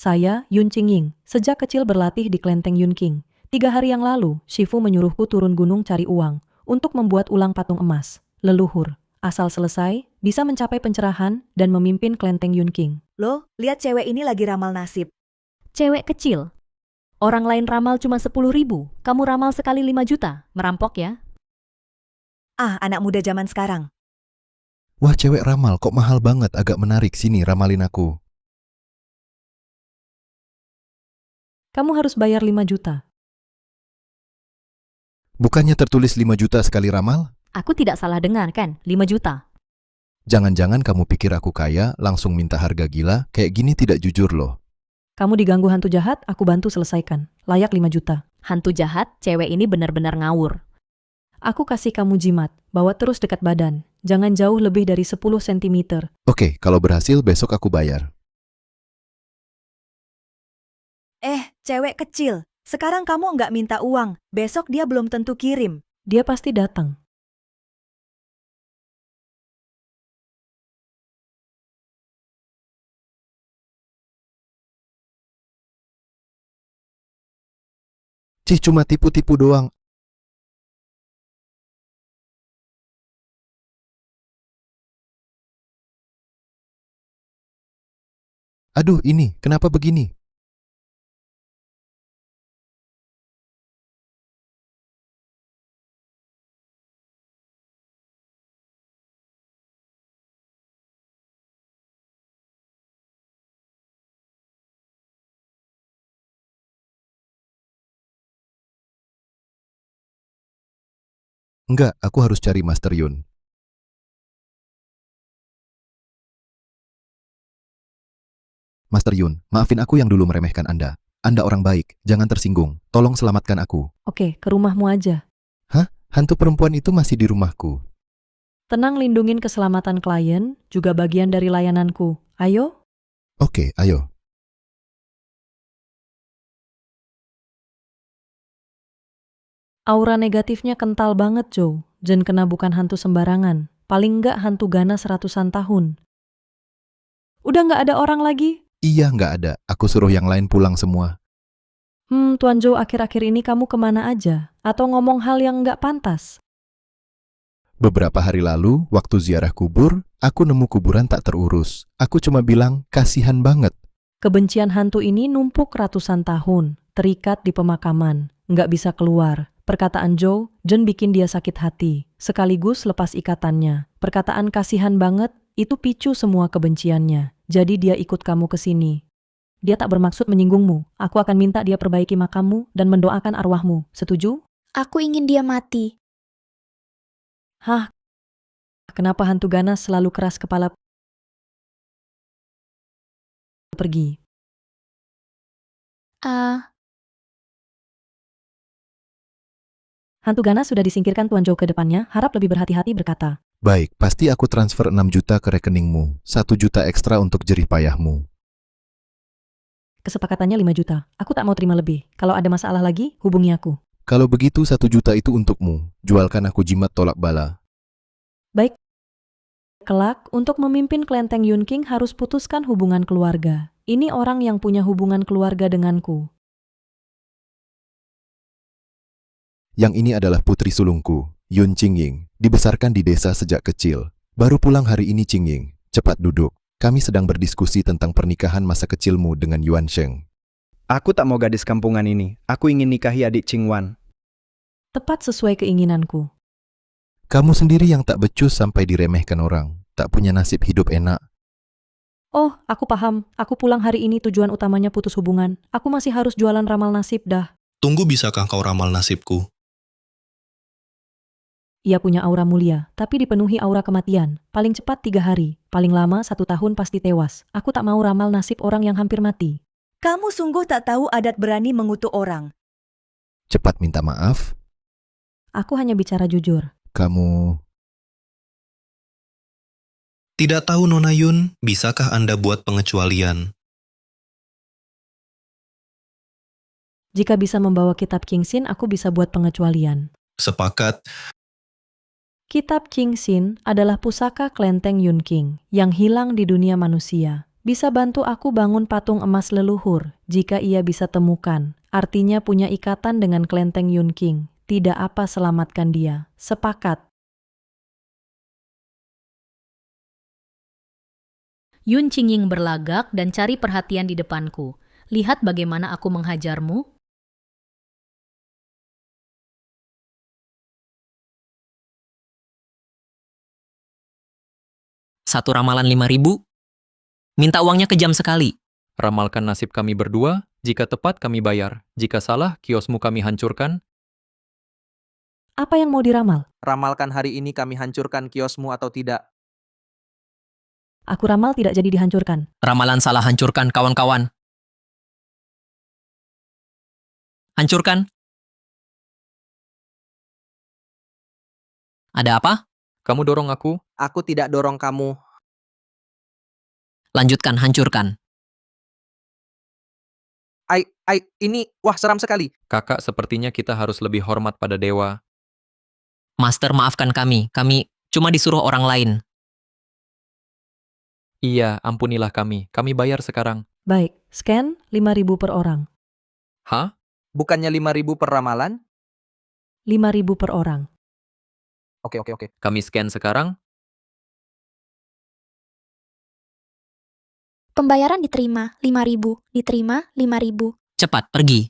Saya, Yun Qingying, sejak kecil berlatih di kelenteng Yunqing. 3 hari yang lalu, Shifu menyuruhku turun gunung cari uang untuk membuat ulang patung emas, leluhur. Asal selesai, bisa mencapai pencerahan dan memimpin kelenteng Yunqing. Loh, lihat cewek ini lagi ramal nasib. Cewek kecil. Orang lain ramal cuma 10.000, kamu ramal sekali 5 juta. Merampok ya? Ah, anak muda zaman sekarang. Wah, cewek ramal kok mahal banget, agak menarik. Sini, ramalin aku. Kamu harus bayar 5 juta. Bukannya tertulis 5 juta sekali ramal? Aku tidak salah dengar kan? 5 juta. Jangan-jangan kamu pikir aku kaya, langsung minta harga gila? Kayak gini tidak jujur loh. Kamu diganggu hantu jahat, aku bantu selesaikan. Layak 5 juta. Hantu jahat, cewek ini benar-benar ngawur. Aku kasih kamu jimat, bawa terus dekat badan. Jangan jauh lebih dari 10 cm. Oke, kalau berhasil besok aku bayar. Cewek kecil. Sekarang kamu nggak minta uang. Besok dia belum tentu kirim. Dia pasti datang. Cih, cuma tipu-tipu doang. Aduh, ini kenapa begini? Enggak, aku harus cari Master Yun. Master Yun, maafin aku yang dulu meremehkan Anda. Anda orang baik, jangan tersinggung. Tolong selamatkan aku. Oke, ke rumahmu aja. Hah? Hantu perempuan itu masih di rumahku. Tenang, lindungin keselamatan klien, juga bagian dari layananku. Ayo. Oke, ayo. Aura negatifnya kental banget, Joe. Jen kena bukan hantu sembarangan. Paling nggak hantu ganas ratusan tahun. Udah nggak ada orang lagi? Iya, nggak ada. Aku suruh yang lain pulang semua. Tuan Joe, akhir-akhir ini kamu kemana aja? Atau ngomong hal yang nggak pantas? Beberapa hari lalu, waktu ziarah kubur, aku nemu kuburan tak terurus. Aku cuma bilang, kasihan banget. Kebencian hantu ini numpuk ratusan tahun, terikat di pemakaman, nggak bisa keluar. Perkataan Joe, Jen bikin dia sakit hati, sekaligus lepas ikatannya. Perkataan kasihan banget, itu picu semua kebenciannya. Jadi dia ikut kamu ke sini. Dia tak bermaksud menyinggungmu. Aku akan minta dia perbaiki makammu dan mendoakan arwahmu. Setuju? Aku ingin dia mati. Hah? Kenapa hantu ganas selalu keras kepala pergi? Hantu ganas sudah disingkirkan Tuan Joe ke depannya, harap lebih berhati-hati berkata. Baik, pasti aku transfer 6 juta ke rekeningmu. 1 juta ekstra untuk jerih payahmu. Kesepakatannya 5 juta. Aku tak mau terima lebih. Kalau ada masalah lagi, hubungi aku. Kalau begitu 1 juta itu untukmu. Jualkan aku jimat tolak bala. Baik. Kelak, untuk memimpin kelenteng Yunqing harus putuskan hubungan keluarga. Ini orang yang punya hubungan keluarga denganku. Yang ini adalah putri sulungku, Yun Qingying. Dibesarkan di desa sejak kecil. Baru pulang hari ini Qingying. Cepat duduk. Kami sedang berdiskusi tentang pernikahan masa kecilmu dengan Yuan Sheng. Aku tak mau gadis kampungan ini. Aku ingin nikahi adik Qingwan. Tepat sesuai keinginanku. Kamu sendiri yang tak becus sampai diremehkan orang. Tak punya nasib hidup enak. Oh, aku paham. Aku pulang hari ini tujuan utamanya putus hubungan. Aku masih harus jualan ramal nasib dah. Tunggu, bisakah kau ramal nasibku? Ia punya aura mulia, tapi dipenuhi aura kematian. Paling cepat 3 hari, paling lama 1 tahun pasti tewas. Aku tak mau ramal nasib orang yang hampir mati. Kamu sungguh tak tahu adat berani mengutuk orang. Cepat minta maaf. Aku hanya bicara jujur. Kamu... Tidak tahu Nona Yun, bisakah Anda buat pengecualian? Jika bisa membawa kitab Kingsin, aku bisa buat pengecualian. Sepakat. Kitab Kingsin adalah pusaka kelenteng Yunqing yang hilang di dunia manusia. Bisa bantu aku bangun patung emas leluhur jika ia bisa temukan. Artinya punya ikatan dengan kelenteng Yun King. Tidak apa selamatkan dia. Sepakat. Yun Qingying berlagak dan cari perhatian di depanku. Lihat bagaimana aku menghajarmu. Satu ramalan 5.000, minta uangnya kejam sekali. Ramalkan nasib kami berdua, jika tepat kami bayar. Jika salah, kiosmu kami hancurkan. Apa yang mau diramal? Ramalkan hari ini kami hancurkan kiosmu atau tidak. Aku ramal tidak jadi dihancurkan. Ramalan salah hancurkan, kawan-kawan. Hancurkan. Ada apa? Kamu dorong aku? Aku tidak dorong kamu. Lanjutkan, hancurkan. Ini, wah seram sekali. Kakak, sepertinya kita harus lebih hormat pada dewa. Master, maafkan kami. Kami cuma disuruh orang lain. Iya, ampunilah kami. Kami bayar sekarang. Baik, scan 5.000 per orang. Hah? Bukannya 5.000 per ramalan? 5.000 per orang. Oke. Kami scan sekarang? Pembayaran diterima 5.000, diterima 5.000. Cepat, pergi.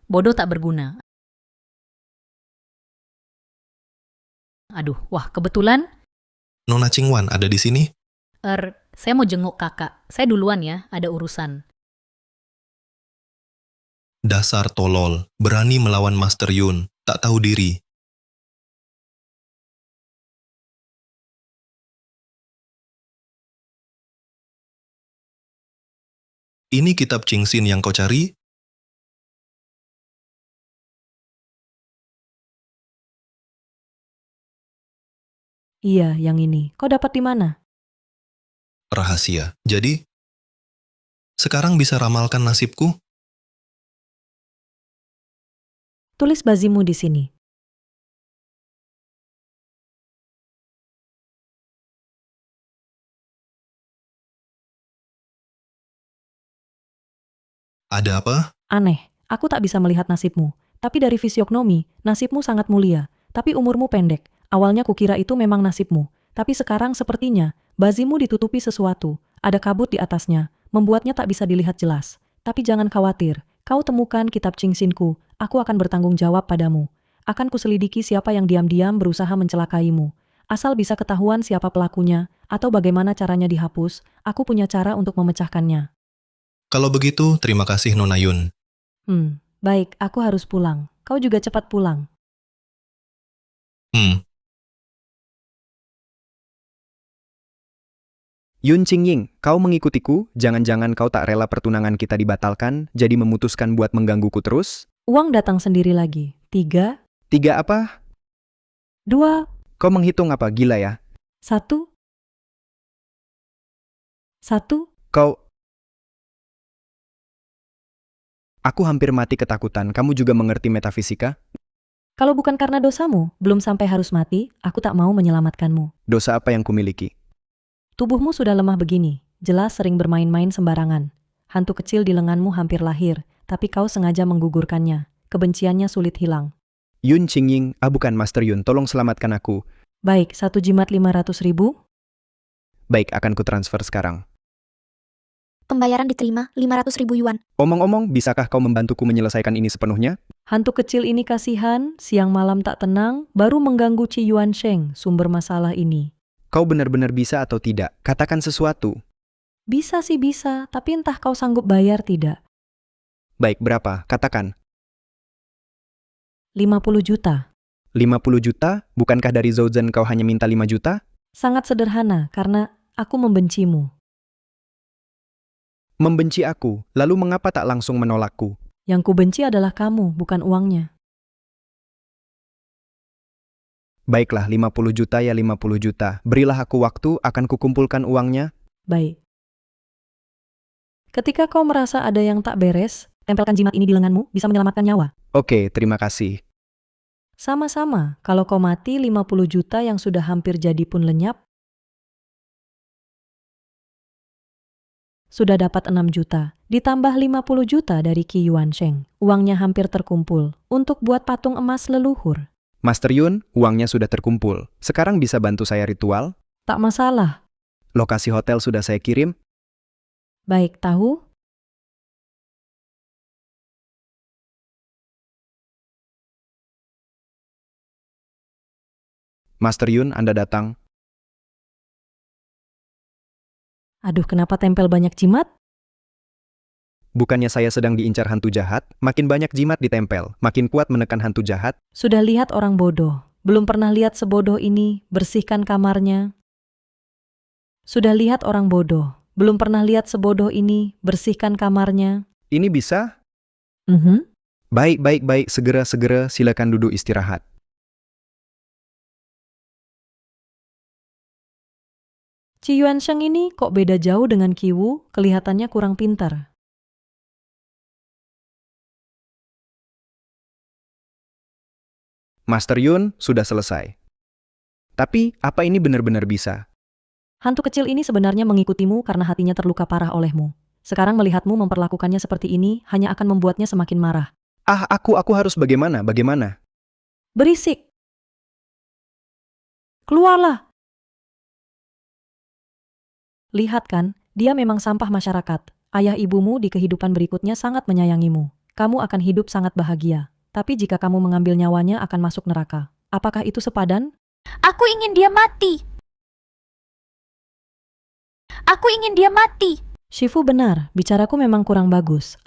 Bodoh tak berguna. Aduh, wah kebetulan. Nona Qingwan ada di sini? Saya mau jenguk kakak. Saya duluan ya, ada urusan. Dasar tolol, berani melawan Master Yun, tak tahu diri. Ini kitab Qingxin yang kau cari? Iya, yang ini. Kau dapat di mana? Rahasia. Jadi, sekarang bisa ramalkan nasibku? Tulis bazimu di sini. Ada apa? Aneh, aku tak bisa melihat nasibmu. Tapi dari fisiognomi, nasibmu sangat mulia. Tapi umurmu pendek. Awalnya kukira itu memang nasibmu. Tapi sekarang sepertinya, bazimu ditutupi sesuatu. Ada kabut di atasnya, membuatnya tak bisa dilihat jelas. Tapi jangan khawatir, kau temukan kitab Qingxinku, aku akan bertanggung jawab padamu. Akan kuselidiki siapa yang diam-diam berusaha mencelakaimu. Asal bisa ketahuan siapa pelakunya, atau bagaimana caranya dihapus, aku punya cara untuk memecahkannya. Kalau begitu, terima kasih Nona Yun. Baik, aku harus pulang. Kau juga cepat pulang. Yun Qingying, kau mengikutiku? Jangan-jangan kau tak rela pertunangan kita dibatalkan, jadi memutuskan buat menggangguku terus? Uang datang sendiri lagi. 3, 3 apa? 2, Kau menghitung apa? Gila ya? 1. Kau... Aku hampir mati ketakutan. Kamu juga mengerti metafisika? Kalau bukan karena dosamu, belum sampai harus mati, aku tak mau menyelamatkanmu. Dosa apa yang kumiliki? Tubuhmu sudah lemah begini, jelas sering bermain-main sembarangan. Hantu kecil di lenganmu hampir lahir, tapi kau sengaja menggugurkannya. Kebenciannya sulit hilang. Yun Qingying, bukan Master Yun, tolong selamatkan aku. Baik, 1 jimat 500.000. Baik, akan kutransfer sekarang. Pembayaran diterima 500.000 yuan. Omong-omong, bisakah kau membantuku menyelesaikan ini sepenuhnya? Hantu kecil ini kasihan, siang malam tak tenang, baru mengganggu Qi Yuansheng, sumber masalah ini. Kau benar-benar bisa atau tidak? Katakan sesuatu. Bisa sih bisa, tapi entah kau sanggup bayar tidak. Baik, berapa? Katakan. 50 juta. 50 juta? Bukankah dari Zhouzhen kau hanya minta 5 juta? Sangat sederhana, karena aku membencimu. Membenci aku, lalu mengapa tak langsung menolakku? Yang kubenci adalah kamu, bukan uangnya. Baiklah, 50 juta ya 50 juta. Berilah aku waktu, akan kukumpulkan uangnya. Baik. Ketika kau merasa ada yang tak beres, tempelkan jimat ini di lenganmu, bisa menyelamatkan nyawa. Oke, terima kasih. Sama-sama, kalau kau mati 50 juta yang sudah hampir jadi pun lenyap, sudah dapat 6 juta, ditambah 50 juta dari Qi Yuansheng. Uangnya hampir terkumpul untuk buat patung emas leluhur. Master Yun, uangnya sudah terkumpul. Sekarang bisa bantu saya ritual? Tak masalah. Lokasi hotel sudah saya kirim. Baik, tahu? Master Yun, Anda datang. Aduh, kenapa tempel banyak jimat? Bukannya saya sedang diincar hantu jahat, makin banyak jimat ditempel, makin kuat menekan hantu jahat. Sudah lihat orang bodoh. Belum pernah lihat sebodoh ini, bersihkan kamarnya. Sudah lihat orang bodoh. Belum pernah lihat sebodoh ini, bersihkan kamarnya. Ini bisa? Mhm. Baik, segera, silakan duduk istirahat. Qi Yuansheng ini kok beda jauh dengan Qi Wu, kelihatannya kurang pintar. Master Yun, sudah selesai. Tapi, apa ini benar-benar bisa? Hantu kecil ini sebenarnya mengikutimu karena hatinya terluka parah olehmu. Sekarang melihatmu memperlakukannya seperti ini hanya akan membuatnya semakin marah. Aku harus bagaimana? Berisik! Keluarlah! Lihat kan, dia memang sampah masyarakat. Ayah ibumu di kehidupan berikutnya sangat menyayangimu. Kamu akan hidup sangat bahagia. Tapi jika kamu mengambil nyawanya akan masuk neraka. Apakah itu sepadan? Aku ingin dia mati. Aku ingin dia mati. Shifu benar, bicaraku memang kurang bagus.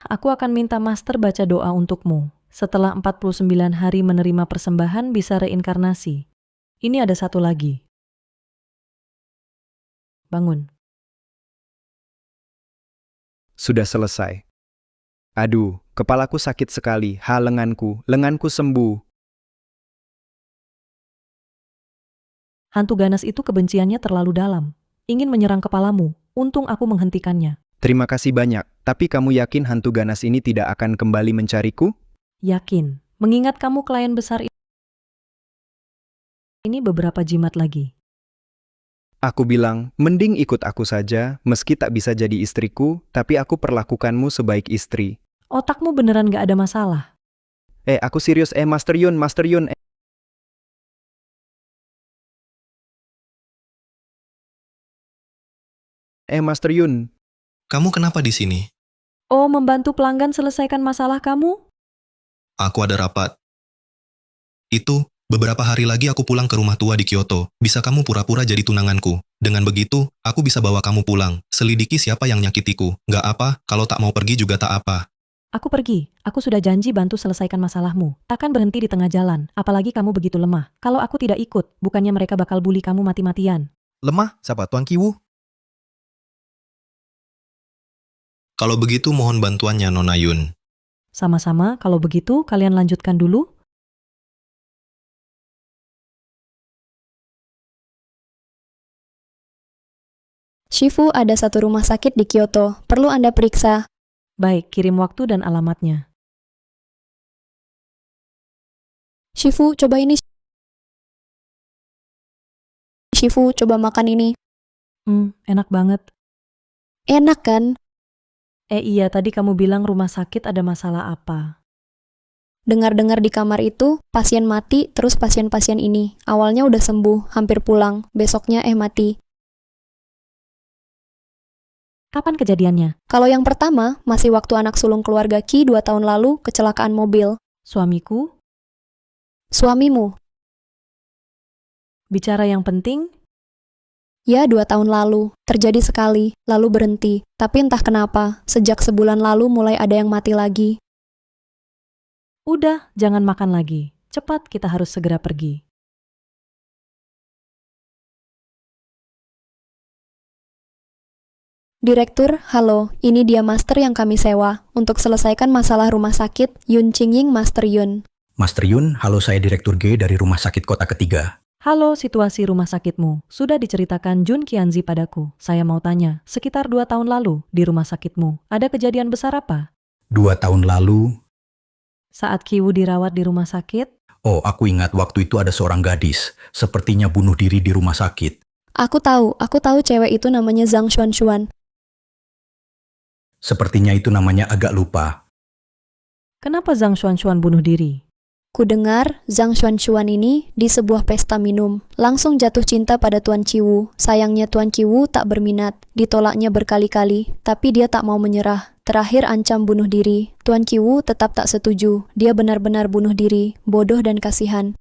Aku akan minta master baca doa untukmu. Setelah 49 hari menerima persembahan bisa reinkarnasi. Ini ada satu lagi. Bangun. Sudah selesai. Aduh, kepalaku sakit sekali. Lenganku sembuh. Hantu ganas itu kebenciannya terlalu dalam. Ingin menyerang kepalamu. Untung aku menghentikannya. Terima kasih banyak, tapi kamu yakin hantu ganas ini tidak akan kembali mencariku? Yakin. Mengingat kamu klien besar ini beberapa jimat lagi. Aku bilang, mending ikut aku saja, meski tak bisa jadi istriku, tapi aku perlakukanmu sebaik istri. Otakmu beneran gak ada masalah. Aku serius, Master Yun. Master Yun. Kamu kenapa di sini? Oh, membantu pelanggan selesaikan masalah kamu? Aku ada rapat. Itu, beberapa hari lagi aku pulang ke rumah tua di Kyoto. Bisa kamu pura-pura jadi tunanganku. Dengan begitu, aku bisa bawa kamu pulang. Selidiki siapa yang nyakitiku. Nggak apa, kalau tak mau pergi juga tak apa. Aku pergi. Aku sudah janji bantu selesaikan masalahmu. Takkan berhenti di tengah jalan, apalagi kamu begitu lemah. Kalau aku tidak ikut, bukannya mereka bakal bully kamu mati-matian. Lemah? Siapa Tuan Qi Wu? Kalau begitu mohon bantuannya Nona Yun. Sama-sama, kalau begitu kalian lanjutkan dulu. Shifu ada satu rumah sakit di Kyoto. Perlu Anda periksa. Baik, kirim waktu dan alamatnya. Shifu, coba ini. Shifu, coba makan ini. Enak banget. Enak kan? Iya, tadi kamu bilang rumah sakit ada masalah apa? Dengar-dengar di kamar itu, pasien mati, terus pasien-pasien ini. Awalnya udah sembuh, hampir pulang. Besoknya mati. Kapan kejadiannya? Kalau yang pertama, masih waktu anak sulung keluarga Qi 2 tahun lalu, kecelakaan mobil. Suamiku? Suamimu? Bicara yang penting? Ya, 2 tahun lalu. Terjadi sekali, lalu berhenti. Tapi entah kenapa, sejak sebulan lalu mulai ada yang mati lagi. Udah, jangan makan lagi. Cepat, kita harus segera pergi. Direktur, halo, ini dia master yang kami sewa. Untuk selesaikan masalah rumah sakit, Yun Qingying Master Yun. Master Yun, halo, saya Direktur G dari Rumah Sakit Kota Ketiga. Halo, situasi rumah sakitmu. Sudah diceritakan Jun Qianzi padaku. Saya mau tanya, sekitar 2 tahun lalu di rumah sakitmu, ada kejadian besar apa? 2 tahun lalu, Saat Kiwu dirawat di rumah sakit? oh aku ingat waktu itu ada seorang gadis, sepertinya bunuh diri di rumah sakit. Aku tahu cewek itu namanya Zhang Xuanxuan. Sepertinya itu namanya agak lupa. Kenapa Zhang Xuanxuan bunuh diri? Ku dengar Zhang Xuanxuan ini di sebuah pesta minum, langsung jatuh cinta pada Tuan Qiwu. Sayangnya Tuan Qiwu tak berminat, ditolaknya berkali-kali, tapi dia tak mau menyerah. Terakhir ancam bunuh diri. Tuan Qiwu tetap tak setuju. Dia benar-benar bunuh diri, bodoh dan kasihan.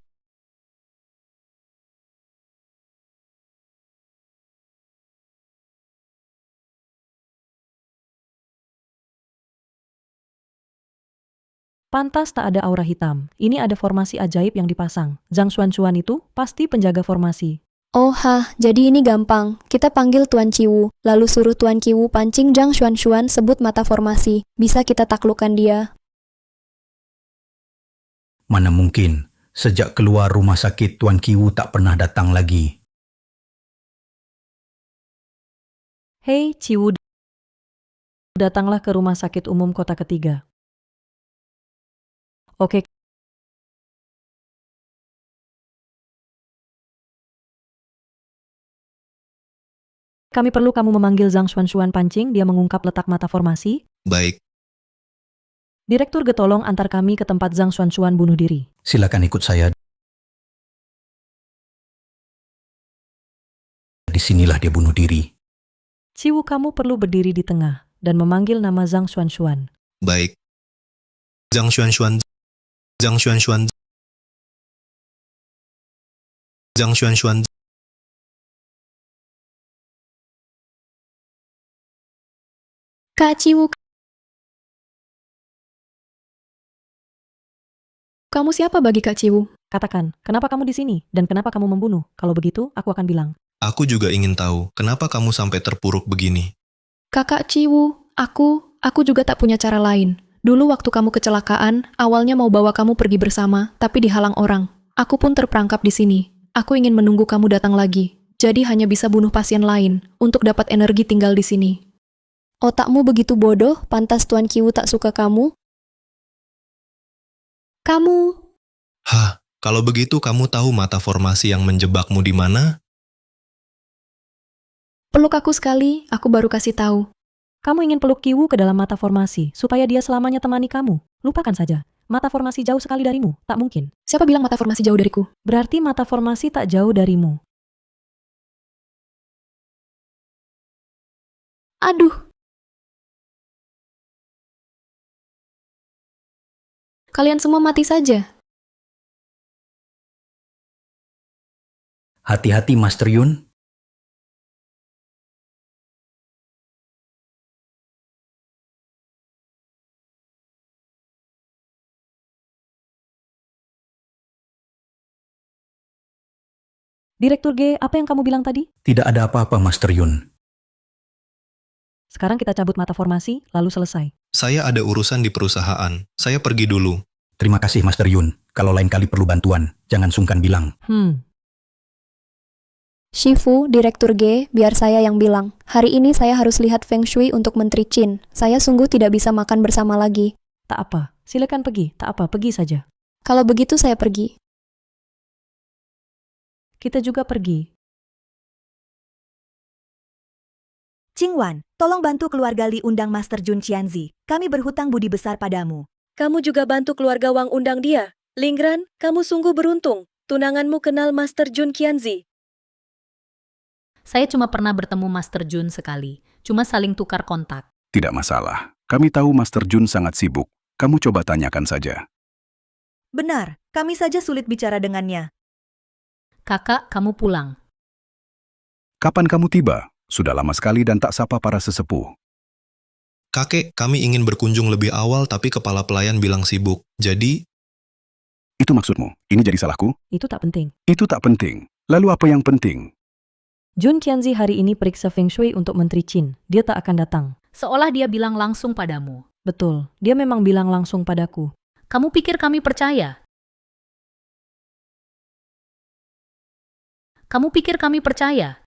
Pantas tak ada aura hitam. Ini ada formasi ajaib yang dipasang. Zhang Xuanxuan itu pasti penjaga formasi. Oh jadi ini gampang. Kita panggil Tuan Qiwu, lalu suruh Tuan Qiwu pancing Zhang Xuanxuan sebut mata formasi. Bisa kita taklukkan dia. Mana mungkin, sejak keluar rumah sakit Tuan Qiwu tak pernah datang lagi. Hei, Qiwu, datanglah ke rumah sakit umum kota ketiga. Oke. Kami perlu kamu memanggil Zhang Xuanxuan pancing, dia mengungkap letak mata formasi. Baik, Direktur Getolong antar kami ke tempat Zhang Xuanxuan bunuh diri. Silakan ikut saya. Disinilah dia bunuh diri. Qiwu, kamu perlu berdiri di tengah dan memanggil nama Zhang Xuanxuan. baik. Zhang Xuanxuan. Zhang Xuanxuan. Zhang Xuanxuan. Kak Qiwu, kamu siapa bagi Kak Qiwu? Katakan, kenapa kamu di sini dan kenapa kamu membunuh? Kalau begitu, aku akan bilang. Aku juga ingin tahu, kenapa kamu sampai terpuruk begini? Kakak Qiwu, aku juga tak punya cara lain. Dulu waktu kamu kecelakaan, awalnya mau bawa kamu pergi bersama, tapi dihalang orang. Aku pun terperangkap di sini. Aku ingin menunggu kamu datang lagi. Jadi hanya bisa bunuh pasien lain, untuk dapat energi tinggal di sini. Otakmu begitu bodoh, pantas Tuan Qiwu tak suka kamu? Kamu... Hah, kalau begitu kamu tahu mata formasi yang menjebakmu di mana? Peluk aku sekali, aku baru kasih tahu. Kamu ingin peluk Qiwu ke dalam mata formasi supaya dia selamanya temani kamu. Lupakan saja. Mata formasi jauh sekali darimu. Tak mungkin. Siapa bilang mata formasi jauh dariku? Berarti mata formasi tak jauh darimu. Aduh. Kalian semua mati saja. Hati-hati Master Yun. Direktur G, apa yang kamu bilang tadi? Tidak ada apa-apa Master Yun. Sekarang kita cabut mata formasi, lalu selesai. Saya ada urusan di perusahaan. Saya pergi dulu. Terima kasih Master Yun. Kalau lain kali perlu bantuan, jangan sungkan bilang. Shifu, Direktur G, biar saya yang bilang. Hari ini saya harus lihat Feng Shui untuk Menteri Qin. Saya sungguh tidak bisa makan bersama lagi. Tak apa, silakan pergi. Tak apa, pergi saja. Kalau begitu saya pergi. Kita juga pergi. Qingwan, tolong bantu keluarga Li undang Master Jun Qianzi. Kami berhutang budi besar padamu. Kamu juga bantu keluarga Wang undang dia. Lingran, kamu sungguh beruntung. Tunanganmu kenal Master Jun Qianzi. Saya cuma pernah bertemu Master Jun sekali. Cuma saling tukar kontak. Tidak masalah. Kami tahu Master Jun sangat sibuk. Kamu coba tanyakan saja. Benar, kami saja sulit bicara dengannya. Kakak, kamu pulang. Kapan kamu tiba? Sudah lama sekali dan tak sapa para sesepuh. Kakek, kami ingin berkunjung lebih awal tapi kepala pelayan bilang sibuk. Jadi, Itu maksudmu? Ini jadi salahku? Itu tak penting. Itu tak penting. Lalu apa yang penting? Jun Qianzi hari ini periksa Feng Shui untuk Menteri Qin. Dia tak akan datang. Seolah dia bilang langsung padamu. Betul, dia memang bilang langsung padaku. Kamu pikir kami percaya? Kamu pikir kami percaya?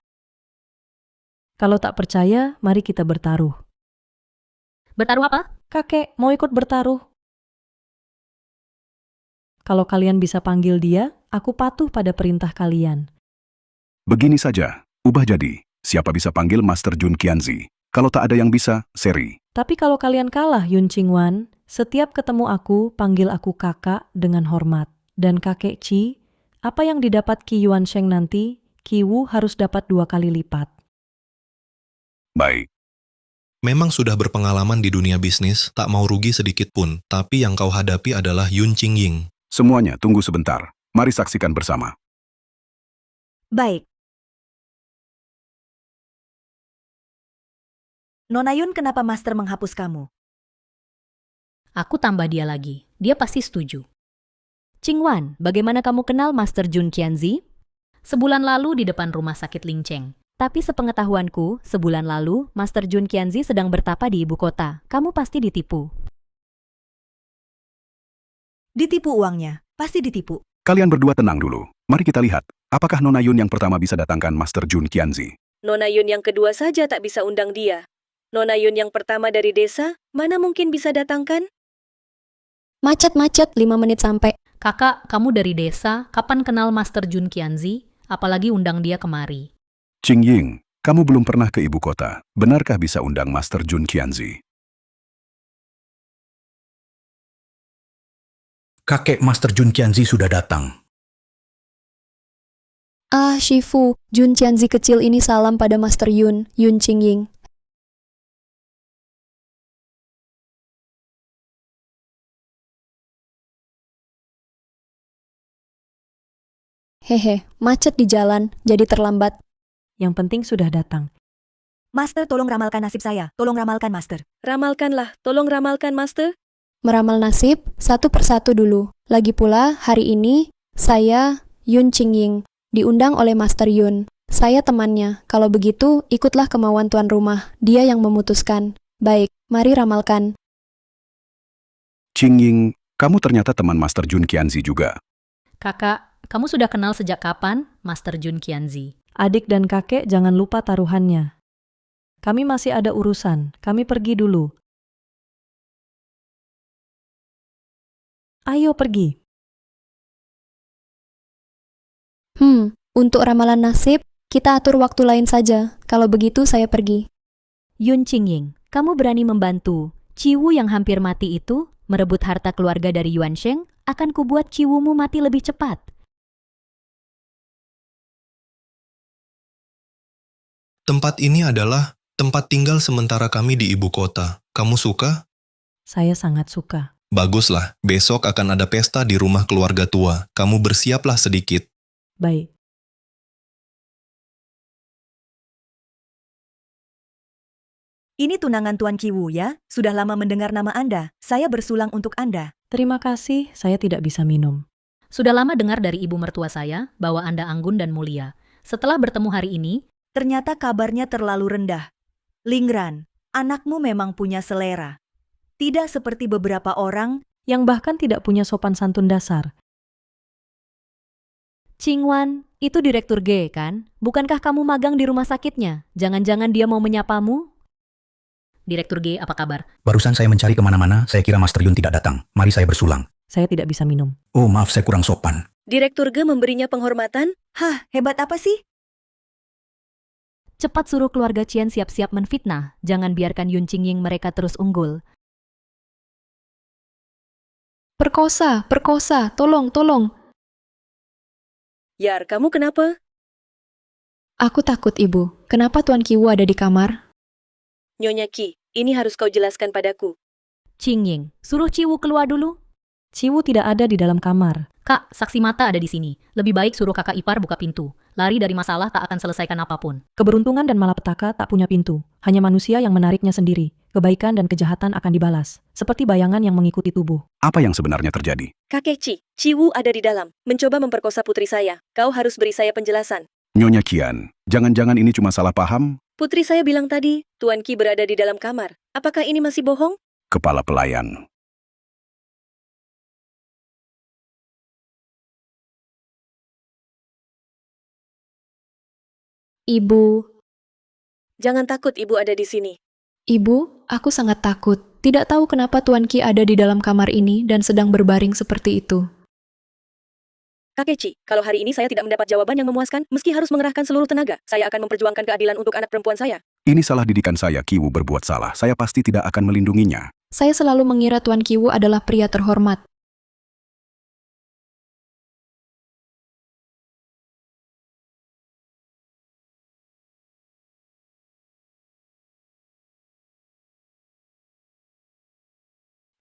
Kalau tak percaya, mari kita bertaruh. Bertaruh apa? Kakek, mau ikut bertaruh? Kalau kalian bisa panggil dia, aku patuh pada perintah kalian. Begini saja, ubah jadi. Siapa bisa panggil Master Jun Qianzi? Kalau tak ada yang bisa, seri. Tapi kalau kalian kalah, Yun Qingwan, setiap ketemu aku, panggil aku kakak dengan hormat. Dan kakek Ci, apa yang didapat Qi Yuansheng nanti, Qi Wu harus dapat 2 kali lipat. Baik. Memang sudah berpengalaman di dunia bisnis, tak mau rugi sedikit pun. Tapi yang kau hadapi adalah Yun Qingying. Semuanya tunggu sebentar. Mari saksikan bersama. Baik. Nona Yun, kenapa Master menghapus kamu? Aku tambah dia lagi. Dia pasti setuju. Qingwan, bagaimana kamu kenal Master Jun Qianzi? Sebulan lalu di depan rumah sakit Lingcheng. Tapi sepengetahuanku, sebulan lalu Master Jun Qianzi sedang bertapa di ibu kota. Kamu pasti ditipu. Ditipu uangnya. Pasti ditipu. Kalian berdua tenang dulu. Mari kita lihat, apakah Nona Yun yang pertama bisa datangkan Master Jun Qianzi. Nona Yun yang kedua saja tak bisa undang dia. Nona Yun yang pertama dari desa, mana mungkin bisa datangkan? Macet-macet 5 menit sampai. Kakak, kamu dari desa, kapan kenal Master Jun Qianzi? Apalagi undang dia kemari. Qingying, kamu belum pernah ke ibu kota. Benarkah bisa undang Master Jun Qianzi? Kakek Master Jun Qianzi sudah datang. Ah, Shifu, Jun Qianzi kecil ini salam pada Master Yun, Yun Qingying. Hehe, macet di jalan, jadi terlambat. Yang penting sudah datang. Master, tolong ramalkan nasib saya. Tolong ramalkan, Master. Ramalkanlah, tolong ramalkan, Master. Meramal nasib, satu persatu dulu. Lagi pula, hari ini, saya, Yun Qingying, diundang oleh Master Yun. Saya temannya. Kalau begitu, ikutlah kemauan tuan rumah. Dia yang memutuskan. Baik, mari ramalkan. Qingying, kamu ternyata teman Master Jun Qianzi juga. Kakak, kamu sudah kenal sejak kapan Master Jun Qianzi? Adik dan kakek jangan lupa taruhannya. Kami masih ada urusan, kami pergi dulu. Ayo pergi. Untuk ramalan nasib, kita atur waktu lain saja. Kalau begitu, saya pergi. Yun Qingying, kamu berani membantu Qi Wu yang hampir mati itu merebut harta keluarga dari Yuansheng? Akan kubuat Qi Wu-mu mati lebih cepat. Tempat ini adalah tempat tinggal sementara kami di ibu kota. Kamu suka? Saya sangat suka. Baguslah, besok akan ada pesta di rumah keluarga tua. Kamu bersiaplah sedikit. Baik. Ini tunangan Tuan Qi Wu ya. Sudah lama mendengar nama Anda. Saya bersulang untuk Anda. Terima kasih, saya tidak bisa minum. Sudah lama dengar dari ibu mertua saya bahwa Anda anggun dan mulia. Setelah bertemu hari ini, Ternyata kabarnya terlalu rendah. Lingran, anakmu memang punya selera. Tidak seperti beberapa orang Yang bahkan tidak punya sopan santun dasar. Qingwan, itu Direktur G kan? Bukankah kamu magang di rumah sakitnya? Jangan-jangan dia mau menyapamu? Direktur G, apa kabar? Barusan saya mencari kemana-mana, saya kira Master Yun tidak datang. Mari saya bersulang. Saya tidak bisa minum. Oh maaf, saya kurang sopan. Direktur G memberinya penghormatan? Hah, hebat apa sih? Cepat suruh keluarga Qian siap-siap menfitnah. Jangan biarkan Yun Qingying mereka terus unggul. Perkosa, tolong. Yar, kamu kenapa? Aku takut, Ibu. Kenapa Tuan Qi Wu ada di kamar? Nyonya Qi, ini harus kau jelaskan padaku. Qingying, suruh Qi Wu keluar dulu. Qi Wu tidak ada di dalam kamar. Kak, saksi mata ada di sini. Lebih baik suruh kakak ipar buka pintu. Lari dari masalah tak akan selesaikan apapun. Keberuntungan dan malapetaka tak punya pintu. Hanya manusia yang menariknya sendiri. Kebaikan dan kejahatan akan dibalas. Seperti bayangan yang mengikuti tubuh. Apa yang sebenarnya terjadi? Kakek Qi Wu ada di dalam. Mencoba memperkosa putri saya. Kau harus beri saya penjelasan. Nyonya Qian, jangan-jangan ini cuma salah paham? Putri saya bilang tadi, Tuan Qi berada di dalam kamar. Apakah ini masih bohong? Kepala pelayan. Ibu, Jangan takut, Ibu ada di sini. Ibu, aku sangat takut. Tidak tahu kenapa Tuan Ki ada di dalam kamar ini dan sedang berbaring seperti itu. Kakeci, kalau hari ini saya tidak mendapat jawaban yang memuaskan, meski harus mengerahkan seluruh tenaga, saya akan memperjuangkan keadilan untuk anak perempuan saya. Ini salah didikan saya, Kiwu berbuat salah. Saya pasti tidak akan melindunginya. Saya selalu mengira Tuan Kiwu adalah pria terhormat.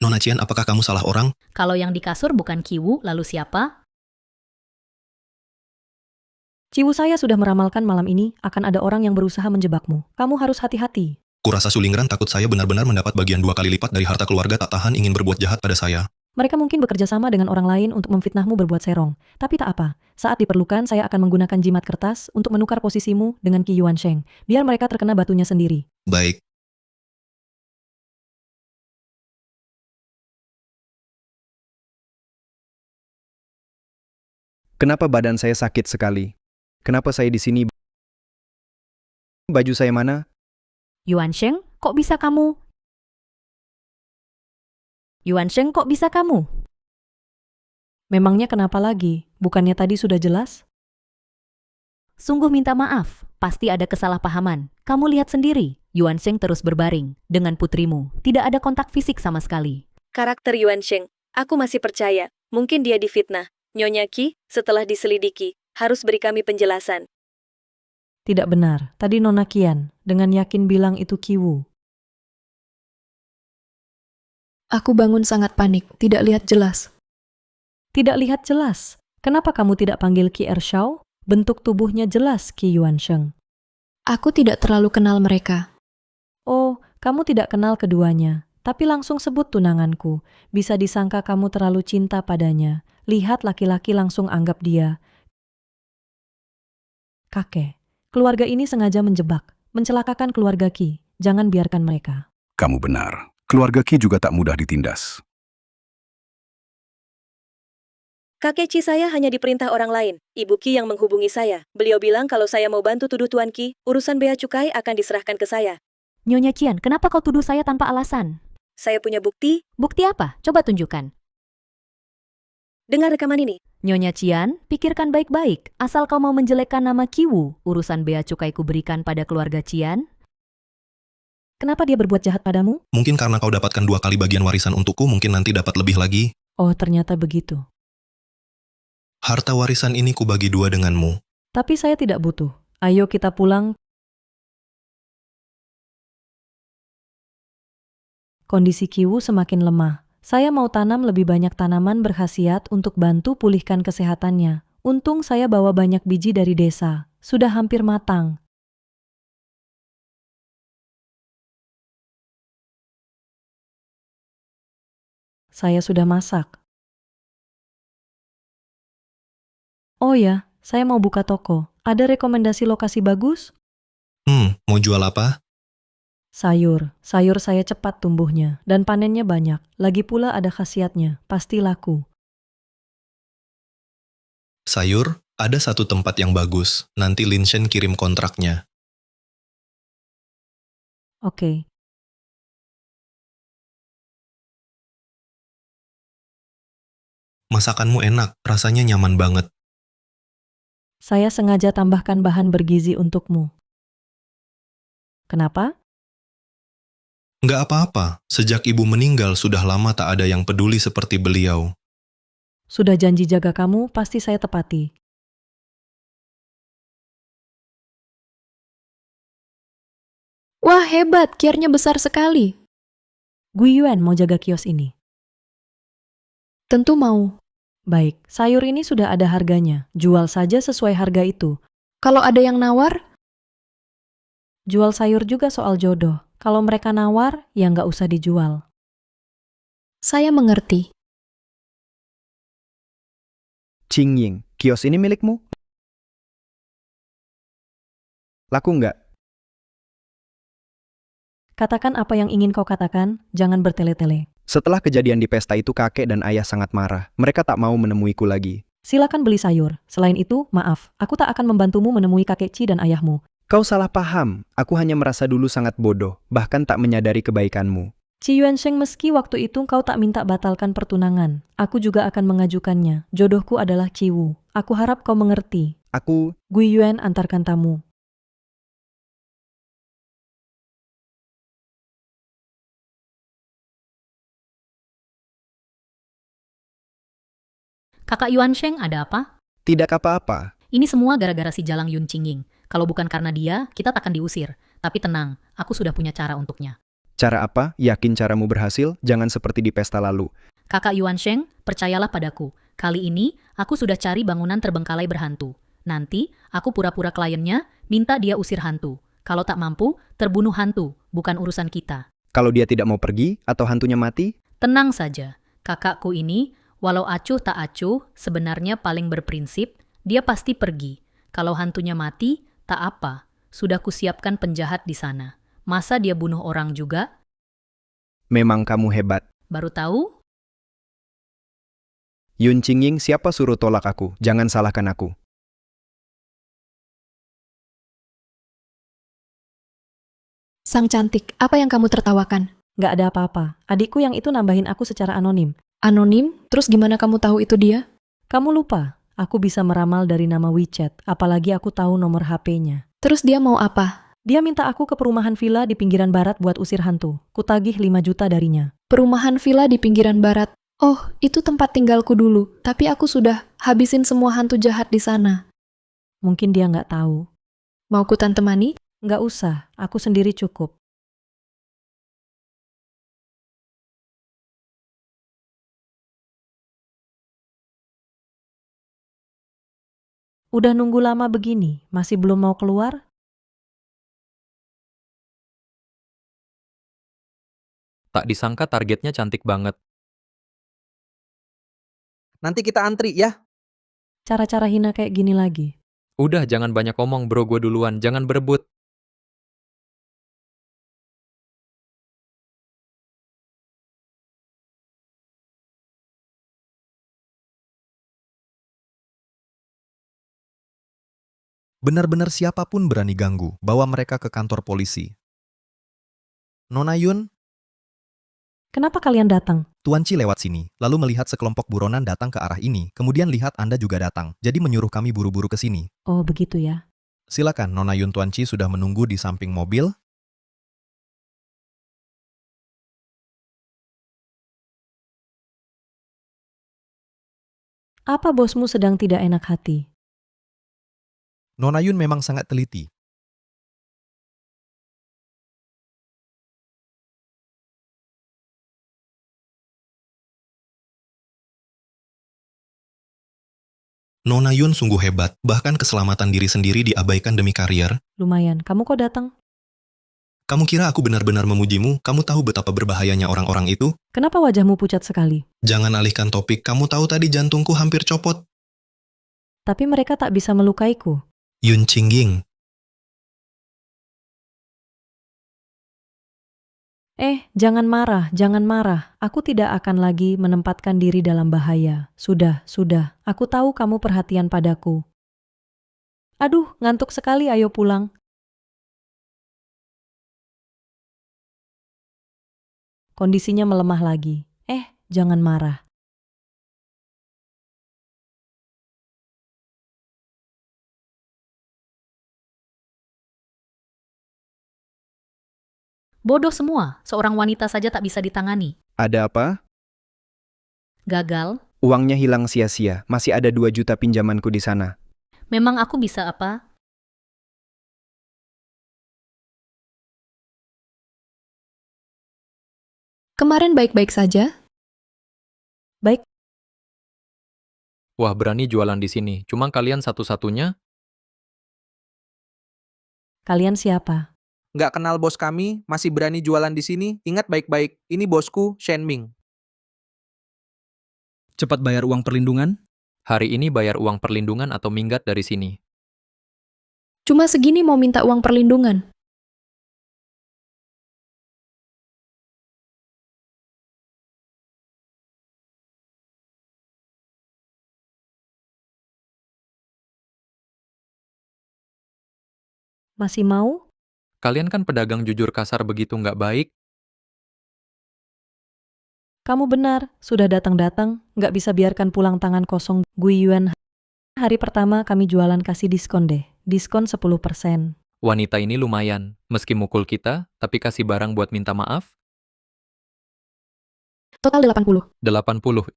Nona Cian, apakah kamu salah orang? Kalau yang di kasur bukan Kiwu, lalu siapa? Ciwu saya sudah meramalkan malam ini akan ada orang yang berusaha menjebakmu. Kamu harus hati-hati. Kurasa Sulingran takut saya benar-benar mendapat bagian 2 kali lipat dari harta keluarga tak tahan ingin berbuat jahat pada saya. Mereka mungkin bekerja sama dengan orang lain untuk memfitnahmu berbuat serong. Tapi tak apa, saat diperlukan saya akan menggunakan jimat kertas untuk menukar posisimu dengan Qi Yuansheng, biar mereka terkena batunya sendiri. Baik. Kenapa badan saya sakit sekali? Kenapa saya di sini? Baju saya mana? Yuansheng, kok bisa kamu? Yuansheng, kok bisa kamu? Memangnya kenapa lagi? Bukannya tadi sudah jelas? Sungguh minta maaf, pasti ada kesalahpahaman. Kamu lihat sendiri, Yuansheng terus berbaring dengan putrimu. Tidak ada kontak fisik sama sekali. Karakter Yuansheng, aku masih percaya. Mungkin dia difitnah. Nyonya Qi, setelah diselidiki, harus beri kami penjelasan. Tidak benar. Tadi Nona Qian dengan yakin bilang itu Kiwu. Aku bangun sangat panik, tidak lihat jelas. Tidak lihat jelas. Kenapa kamu tidak panggil Qi Ershao? Bentuk tubuhnya jelas Qi Yuansheng. Aku tidak terlalu kenal mereka. Oh, kamu tidak kenal keduanya. Tapi langsung sebut tunanganku. Bisa disangka kamu terlalu cinta padanya. Lihat laki-laki langsung anggap dia. Kakek, keluarga ini sengaja menjebak, mencelakakan keluarga Qi. Jangan biarkan mereka. Kamu benar. Keluarga Qi juga tak mudah ditindas. Kakek Qi saya hanya diperintah orang lain. Ibu Qi yang menghubungi saya. Beliau bilang kalau saya mau bantu tuduh Tuan Qi, urusan bea cukai akan diserahkan ke saya. Nyonya Qian, kenapa kau tuduh saya tanpa alasan? Saya punya bukti. Bukti apa? Coba tunjukkan. Dengar rekaman ini. Nyonya Qian, pikirkan baik-baik. Asal kau mau menjelekkan nama Kiwu, urusan bea cukai ku berikan pada keluarga Qian. Kenapa dia berbuat jahat padamu? Mungkin karena kau dapatkan 2 kali bagian warisan untukku, mungkin nanti dapat lebih lagi. Oh, ternyata begitu. Harta warisan ini kubagi 2 denganmu. Tapi saya tidak butuh. Ayo kita pulang. Kondisi Kiwu semakin lemah. Saya mau tanam lebih banyak tanaman berkhasiat untuk bantu pulihkan kesehatannya. Untung saya bawa banyak biji dari desa. Sudah hampir matang. Saya sudah masak. Oh ya, saya mau buka toko. Ada rekomendasi lokasi bagus? Mau jual apa? Sayur. Sayur saya cepat tumbuhnya dan panennya banyak. Lagi pula ada khasiatnya, pasti laku. Sayur, ada satu tempat yang bagus. Nanti Lin Shen kirim kontraknya. Oke. Masakanmu enak, rasanya nyaman banget. Saya sengaja tambahkan bahan bergizi untukmu. Kenapa? Nggak apa-apa, sejak ibu meninggal sudah lama tak ada yang peduli seperti beliau. Sudah janji jaga kamu, pasti saya tepati. Wah, hebat, kiarnya besar sekali. Guiyuan mau jaga kios ini. Tentu mau. Baik, sayur ini sudah ada harganya. Jual saja sesuai harga itu. Kalau ada yang nawar, Jual sayur juga soal jodoh. Kalau mereka nawar, ya nggak usah dijual. saya mengerti. Qing Ying, kios ini milikmu? Laku nggak? Katakan apa yang ingin kau katakan, jangan bertele-tele. Setelah kejadian di pesta itu kakek dan ayah sangat marah. Mereka tak mau menemuiku lagi. Silakan beli sayur. Selain itu, maaf, aku tak akan membantumu menemui kakek Qi dan ayahmu. Kau salah paham, aku hanya merasa dulu sangat bodoh, bahkan tak menyadari kebaikanmu. Ci Yuansheng, meski waktu itu kau tak minta batalkan pertunangan, aku juga akan mengajukannya. Jodohku adalah Ciwu. Aku harap kau mengerti. Aku, Gui Yuan, antarkan tamu. Kakak Yuansheng, ada apa? tidak apa-apa. Ini semua gara-gara si Jalang Yun Qingying. Kalau bukan karena dia, kita takkan diusir. Tapi tenang, aku sudah punya cara untuknya. Cara apa? Yakin caramu berhasil? Jangan seperti di pesta lalu. Kakak Yuansheng, percayalah padaku. Kali ini, aku sudah cari bangunan terbengkalai berhantu. Nanti, aku pura-pura kliennya, minta dia usir hantu. Kalau tak mampu, terbunuh hantu, bukan urusan kita. Kalau dia tidak mau pergi atau hantunya mati, Tenang saja, kakakku ini, walau acuh tak acuh, sebenarnya paling berprinsip, dia pasti pergi. Kalau hantunya mati, tak apa. Sudah kusiapkan penjahat di sana. Masa dia bunuh orang juga? memang kamu hebat. Baru tahu? Yun Qingying, siapa suruh tolak aku? Jangan salahkan aku. Sang cantik, apa yang kamu tertawakan? Nggak ada apa-apa. Adikku yang itu nambahin aku secara anonim. Anonim? Terus gimana kamu tahu itu dia? Kamu lupa, aku bisa meramal dari nama WeChat, apalagi aku tahu nomor HP-nya. Terus dia mau apa? Dia minta aku ke perumahan villa di pinggiran barat buat usir hantu. Kutagih 5 juta darinya. Perumahan villa di pinggiran barat. Oh, itu tempat tinggalku dulu. Tapi aku sudah habisin semua hantu jahat di sana. Mungkin dia nggak tahu. Mau ku tante temani? Nggak usah, aku sendiri cukup. Udah nunggu lama begini, masih belum mau keluar? Tak disangka targetnya cantik banget. Nanti kita antri ya. Cara-cara hina kayak gini lagi. Udah, jangan banyak ngomong bro, gue duluan. Jangan berebut. Benar-benar siapapun berani ganggu, bawa mereka ke kantor polisi. Nona Yun, Kenapa kalian datang? Tuan Ci lewat sini, lalu melihat sekelompok buronan datang ke arah ini, kemudian lihat Anda juga datang, jadi menyuruh kami buru-buru ke sini. Oh, begitu ya. Silakan, Nona Yun, Tuan Ci sudah menunggu di samping mobil. Apa bosmu sedang tidak enak hati? Nona Yun memang sangat teliti. Nona Yun sungguh hebat, bahkan keselamatan diri sendiri diabaikan demi karier. Lumayan, kamu kok datang? Kamu kira aku benar-benar memujimu? Kamu tahu betapa berbahayanya orang-orang itu? Kenapa wajahmu pucat sekali? Jangan alihkan topik, kamu tahu tadi jantungku hampir copot. Tapi mereka tak bisa melukaiku. Yun Qingying, Jangan marah, jangan marah. Aku tidak akan lagi menempatkan diri dalam bahaya. Sudah, aku tahu kamu perhatian padaku. Aduh, ngantuk sekali, ayo pulang. Kondisinya melemah lagi. Jangan marah. Bodoh semua, seorang wanita saja tak bisa ditangani. ada apa? Gagal, Uangnya hilang sia-sia, masih ada 2 juta pinjamanku di sana. memang aku bisa apa? Kemarin baik-baik saja? Baik, Wah, berani jualan di sini. Cuma kalian satu-satunya? kalian siapa? Nggak kenal bos kami, masih berani jualan di sini. Ingat baik-baik, ini bosku, Shen Ming. Cepat bayar uang perlindungan? Hari ini bayar uang perlindungan atau minggat dari sini. Cuma segini mau minta uang perlindungan. Masih mau? Kalian kan pedagang jujur kasar begitu nggak baik. Kamu benar, sudah datang-datang, nggak bisa biarkan pulang tangan kosong. Gui Yuan, hari pertama kami jualan kasih diskon deh. Diskon 10%. Wanita ini lumayan. Meski mukul kita, tapi kasih barang buat minta maaf. Total 80. 80.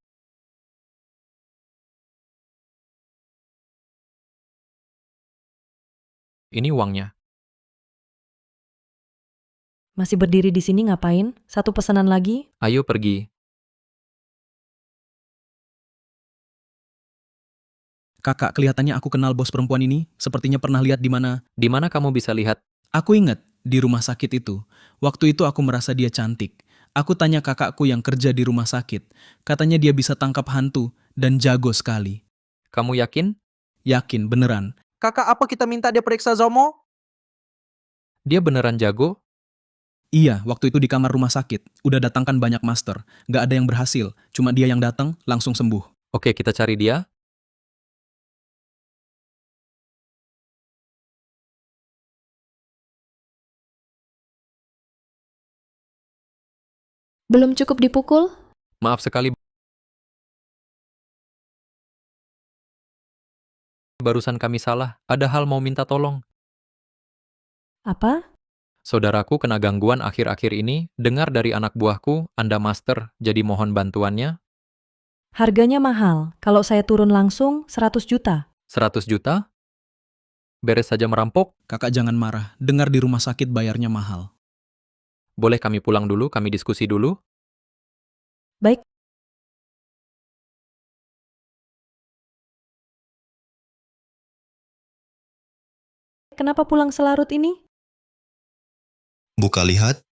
Ini uangnya. Masih berdiri di sini ngapain? Satu pesanan lagi? Ayo pergi. Kakak, kelihatannya aku kenal bos perempuan ini. Sepertinya pernah lihat di mana. Di mana kamu bisa lihat? Aku ingat, di rumah sakit itu. Waktu itu aku merasa dia cantik. Aku tanya kakakku yang kerja di rumah sakit. Katanya dia bisa tangkap hantu dan jago sekali. Kamu yakin? Yakin, beneran. Kakak, apa kita minta dia periksa Zomo? Dia beneran jago? Iya, waktu itu di kamar rumah sakit. Udah datangkan banyak master. Gak ada yang berhasil. Cuma dia yang datang, langsung sembuh. Oke, kita cari dia. Belum cukup dipukul? Maaf sekali. Barusan kami salah. Ada hal mau minta tolong. Apa? Saudaraku kena gangguan akhir-akhir ini. Dengar dari anak buahku, Anda master, jadi mohon bantuannya. Harganya mahal. Kalau saya turun langsung, 100 juta. 100 juta? Beres saja merampok? Kakak jangan marah. Dengar di rumah sakit bayarnya mahal. Boleh kami pulang dulu, kami diskusi dulu? Baik. Kenapa pulang selarut ini? Buka lihat.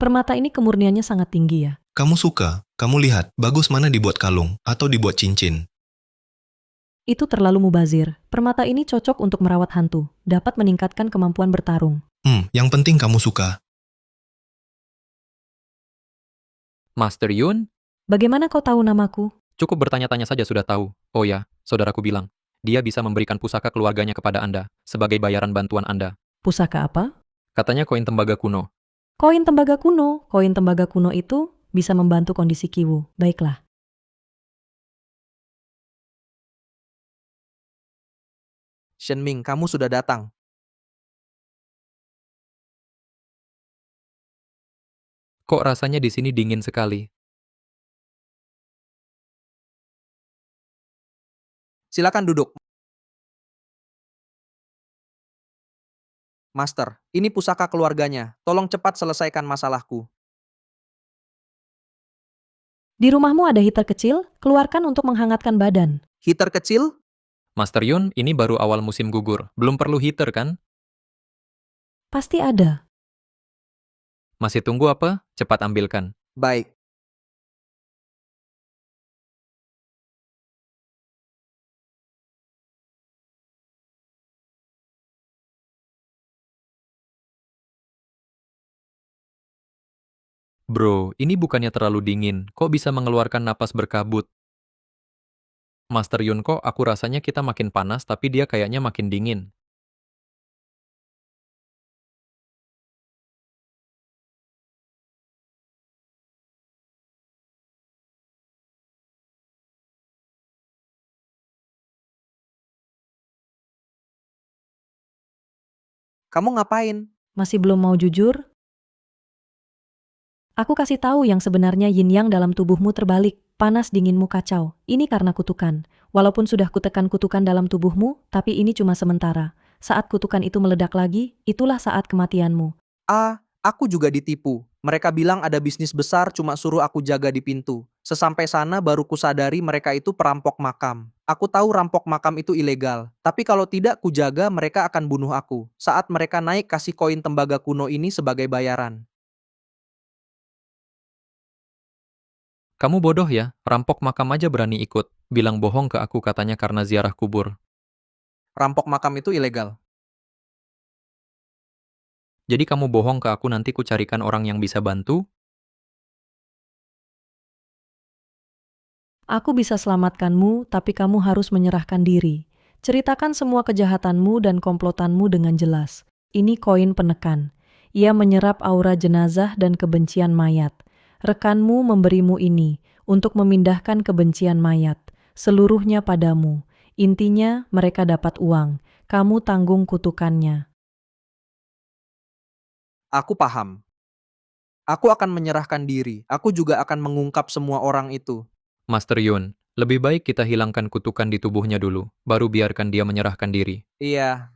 Permata ini kemurniannya sangat tinggi ya. Kamu suka? Kamu lihat, bagus mana dibuat kalung atau dibuat cincin. Itu terlalu mubazir. Permata ini cocok untuk merawat hantu. Dapat meningkatkan kemampuan bertarung. Yang penting kamu suka. Master Yun? Bagaimana kau tahu namaku? Cukup bertanya-tanya saja sudah tahu. Oh ya, saudaraku bilang. Dia bisa memberikan pusaka keluarganya kepada Anda, sebagai bayaran bantuan Anda. Pusaka apa? Katanya koin tembaga kuno. Koin tembaga kuno. Koin tembaga kuno itu bisa membantu kondisi Kiwu. Baiklah. Shenming, kamu sudah datang. Kok rasanya di sini dingin sekali? Silakan duduk. Master, ini pusaka keluarganya. Tolong cepat selesaikan masalahku. Di rumahmu ada heater kecil? Keluarkan untuk menghangatkan badan. Heater kecil? Master Yun, ini baru awal musim gugur. Belum perlu heater kan? Pasti ada. Masih tunggu apa? Cepat ambilkan. Baik. Bro, ini bukannya terlalu dingin. Kok bisa mengeluarkan napas berkabut? Master Yun, kok aku rasanya kita makin panas tapi dia kayaknya makin dingin. Kamu ngapain? Masih belum mau jujur? Aku kasih tahu yang sebenarnya yin yang dalam tubuhmu terbalik. Panas dinginmu kacau. Ini karena kutukan. Walaupun sudah kutekan kutukan dalam tubuhmu, tapi ini cuma sementara. Saat kutukan itu meledak lagi, itulah saat kematianmu. Aku juga ditipu. Mereka bilang ada bisnis besar cuma suruh aku jaga di pintu. Sesampai sana baru kusadari mereka itu perampok makam. Aku tahu rampok makam itu ilegal. Tapi kalau tidak kujaga mereka akan bunuh aku. Saat mereka naik kasih koin tembaga kuno ini sebagai bayaran. Kamu bodoh ya, rampok makam aja berani ikut. Bilang bohong ke aku katanya karena ziarah kubur. Rampok makam itu ilegal. Jadi kamu bohong ke aku nanti ku carikan orang yang bisa bantu? Aku bisa selamatkanmu, tapi kamu harus menyerahkan diri. Ceritakan semua kejahatanmu dan komplotanmu dengan jelas. Ini koin penekan. Ia menyerap aura jenazah dan kebencian mayat. Rekanmu memberimu ini untuk memindahkan kebencian mayat. Seluruhnya padamu. Intinya mereka dapat uang. Kamu tanggung kutukannya. Aku paham. Aku akan menyerahkan diri. Aku juga akan mengungkap semua orang itu. Master Yun, lebih baik kita hilangkan kutukan di tubuhnya dulu, baru biarkan dia menyerahkan diri. Iya,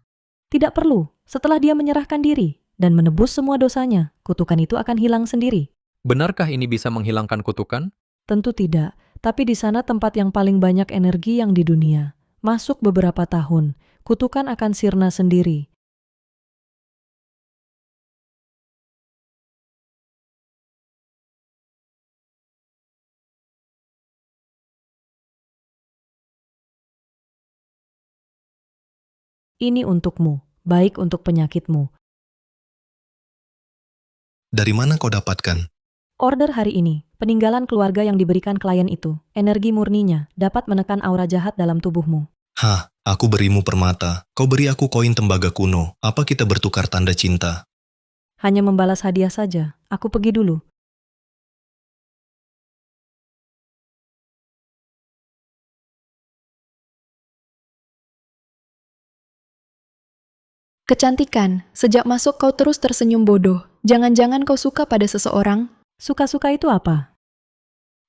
Tidak perlu. Setelah dia menyerahkan diri dan menebus semua dosanya, kutukan itu akan hilang sendiri. Benarkah ini bisa menghilangkan kutukan? Tentu tidak, tapi di sana tempat yang paling banyak energi yang di dunia. Masuk beberapa tahun, kutukan akan sirna sendiri. Ini untukmu, baik untuk penyakitmu. Dari mana kau dapatkan? Order hari ini, peninggalan keluarga yang diberikan klien itu, energi murninya dapat menekan aura jahat dalam tubuhmu. Hah, aku berimu permata. Kau beri aku koin tembaga kuno. Apa kita bertukar tanda cinta? Hanya membalas hadiah saja, aku pergi dulu. Kecantikan, sejak masuk kau terus tersenyum bodoh. Jangan-jangan kau suka pada seseorang? Suka-suka itu apa?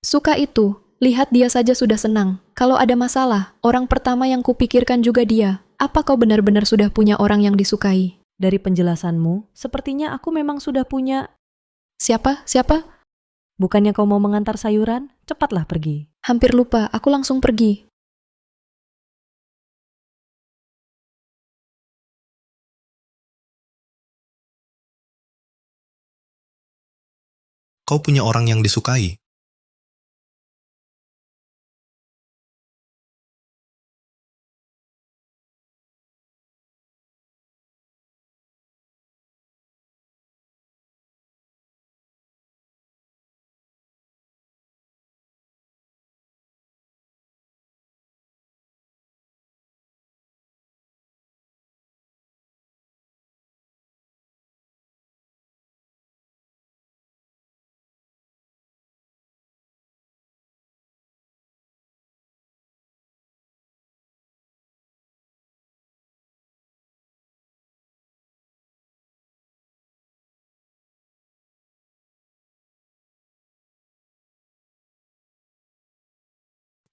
Suka itu, lihat dia saja sudah senang. Kalau ada masalah, orang pertama yang kupikirkan juga dia. Apa kau benar-benar sudah punya orang yang disukai? Dari penjelasanmu, sepertinya aku memang sudah punya. Siapa? Siapa? Bukannya kau mau mengantar sayuran? Cepatlah pergi. Hampir lupa, aku langsung pergi. Kau punya orang yang disukai.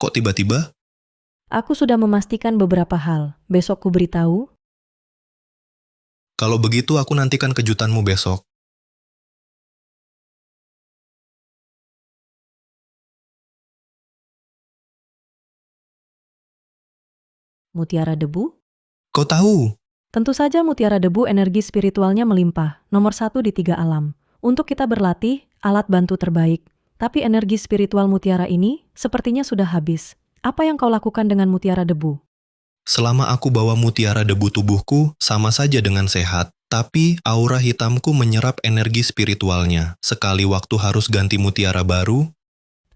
Kok tiba-tiba? Aku sudah memastikan beberapa hal. Besok ku beritahu. Kalau begitu aku nantikan kejutanmu besok. Mutiara debu? Kau tahu? Tentu saja mutiara debu energi spiritualnya melimpah, nomor 1 di 3 alam. Untuk kita berlatih, alat bantu terbaik. Tapi energi spiritual mutiara ini sepertinya sudah habis. Apa yang kau lakukan dengan mutiara debu? Selama aku bawa mutiara debu tubuhku, sama saja dengan sehat. Tapi aura hitamku menyerap energi spiritualnya. Sekali waktu harus ganti mutiara baru,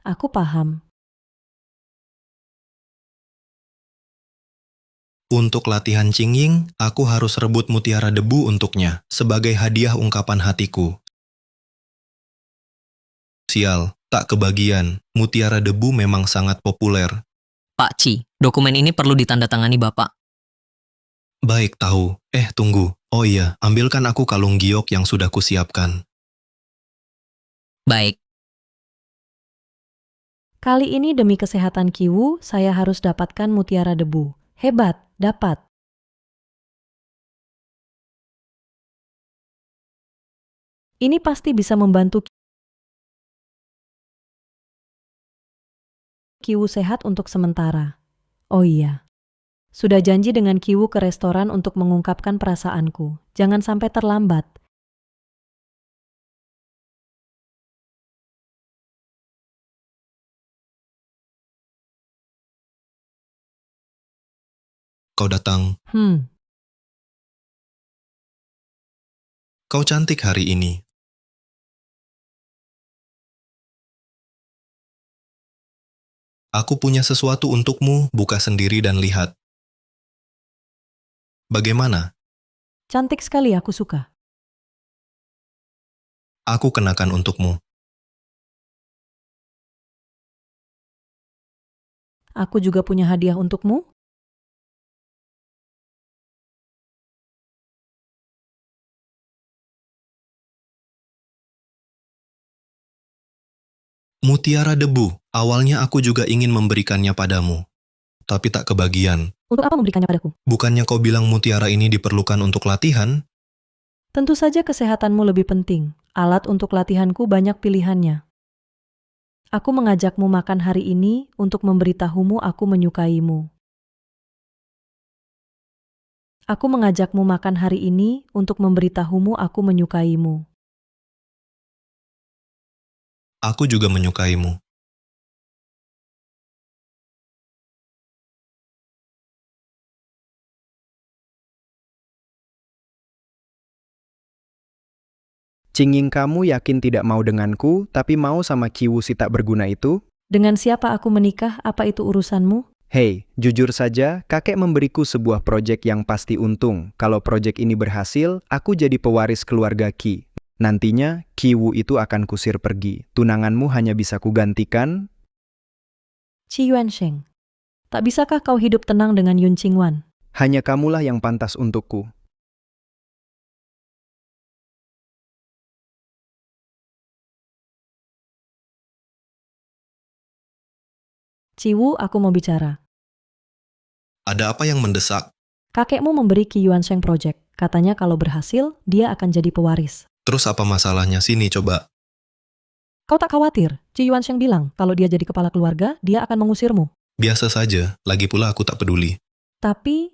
Aku paham. untuk latihan Qingying, aku harus rebut mutiara debu untuknya, sebagai hadiah ungkapan hatiku. Sial, tak kebagian. Mutiara debu memang sangat populer. Pak Ci, dokumen ini perlu ditandatangani Bapak. Baik tahu. Tunggu. Oh iya, ambilkan aku kalung giok yang sudah kusiapkan. Baik. Kali ini demi kesehatan Kiwu, saya harus dapatkan mutiara debu. Hebat, dapat. Ini pasti bisa membantu Kiwu sehat untuk sementara. Oh iya. Sudah janji dengan Kiwu ke restoran untuk mengungkapkan perasaanku. Jangan sampai terlambat. Kau datang. Kau cantik hari ini. Aku punya sesuatu untukmu, buka sendiri dan lihat. Bagaimana? Cantik sekali, aku suka. Aku kenakan untukmu. Aku juga punya hadiah untukmu. Mutiara debu. Awalnya aku juga ingin memberikannya padamu. Tapi tak kebagian. Untuk apa memberikannya padaku? Bukannya kau bilang mutiara ini diperlukan untuk latihan? Tentu saja kesehatanmu lebih penting. Alat untuk latihanku banyak pilihannya. Aku mengajakmu makan hari ini untuk memberitahumu aku menyukaimu. Aku mengajakmu makan hari ini untuk memberitahumu aku menyukaimu. Aku juga menyukaimu. Cinging, kamu yakin tidak mau denganku, tapi mau sama Kiwu si tak berguna itu? Dengan siapa aku menikah, apa itu urusanmu? Hei, jujur saja, kakek memberiku sebuah proyek yang pasti untung. Kalau proyek ini berhasil, aku jadi pewaris keluarga Qi. Nantinya, Kiwu itu akan kusir pergi. Tunanganmu hanya bisa kugantikan. Qi Yuansheng. Tak bisakah kau hidup tenang dengan Yun Qingwan? Hanya kamulah yang pantas untukku. Ciwu, aku mau bicara. Ada apa yang mendesak? Kakekmu memberi Qi Yuansheng project. Katanya kalau berhasil, dia akan jadi pewaris. Terus apa masalahnya? Sini coba. Kau tak khawatir? Qi Yuansheng bilang kalau dia jadi kepala keluarga, dia akan mengusirmu. Biasa saja, lagi pula aku tak peduli. Tapi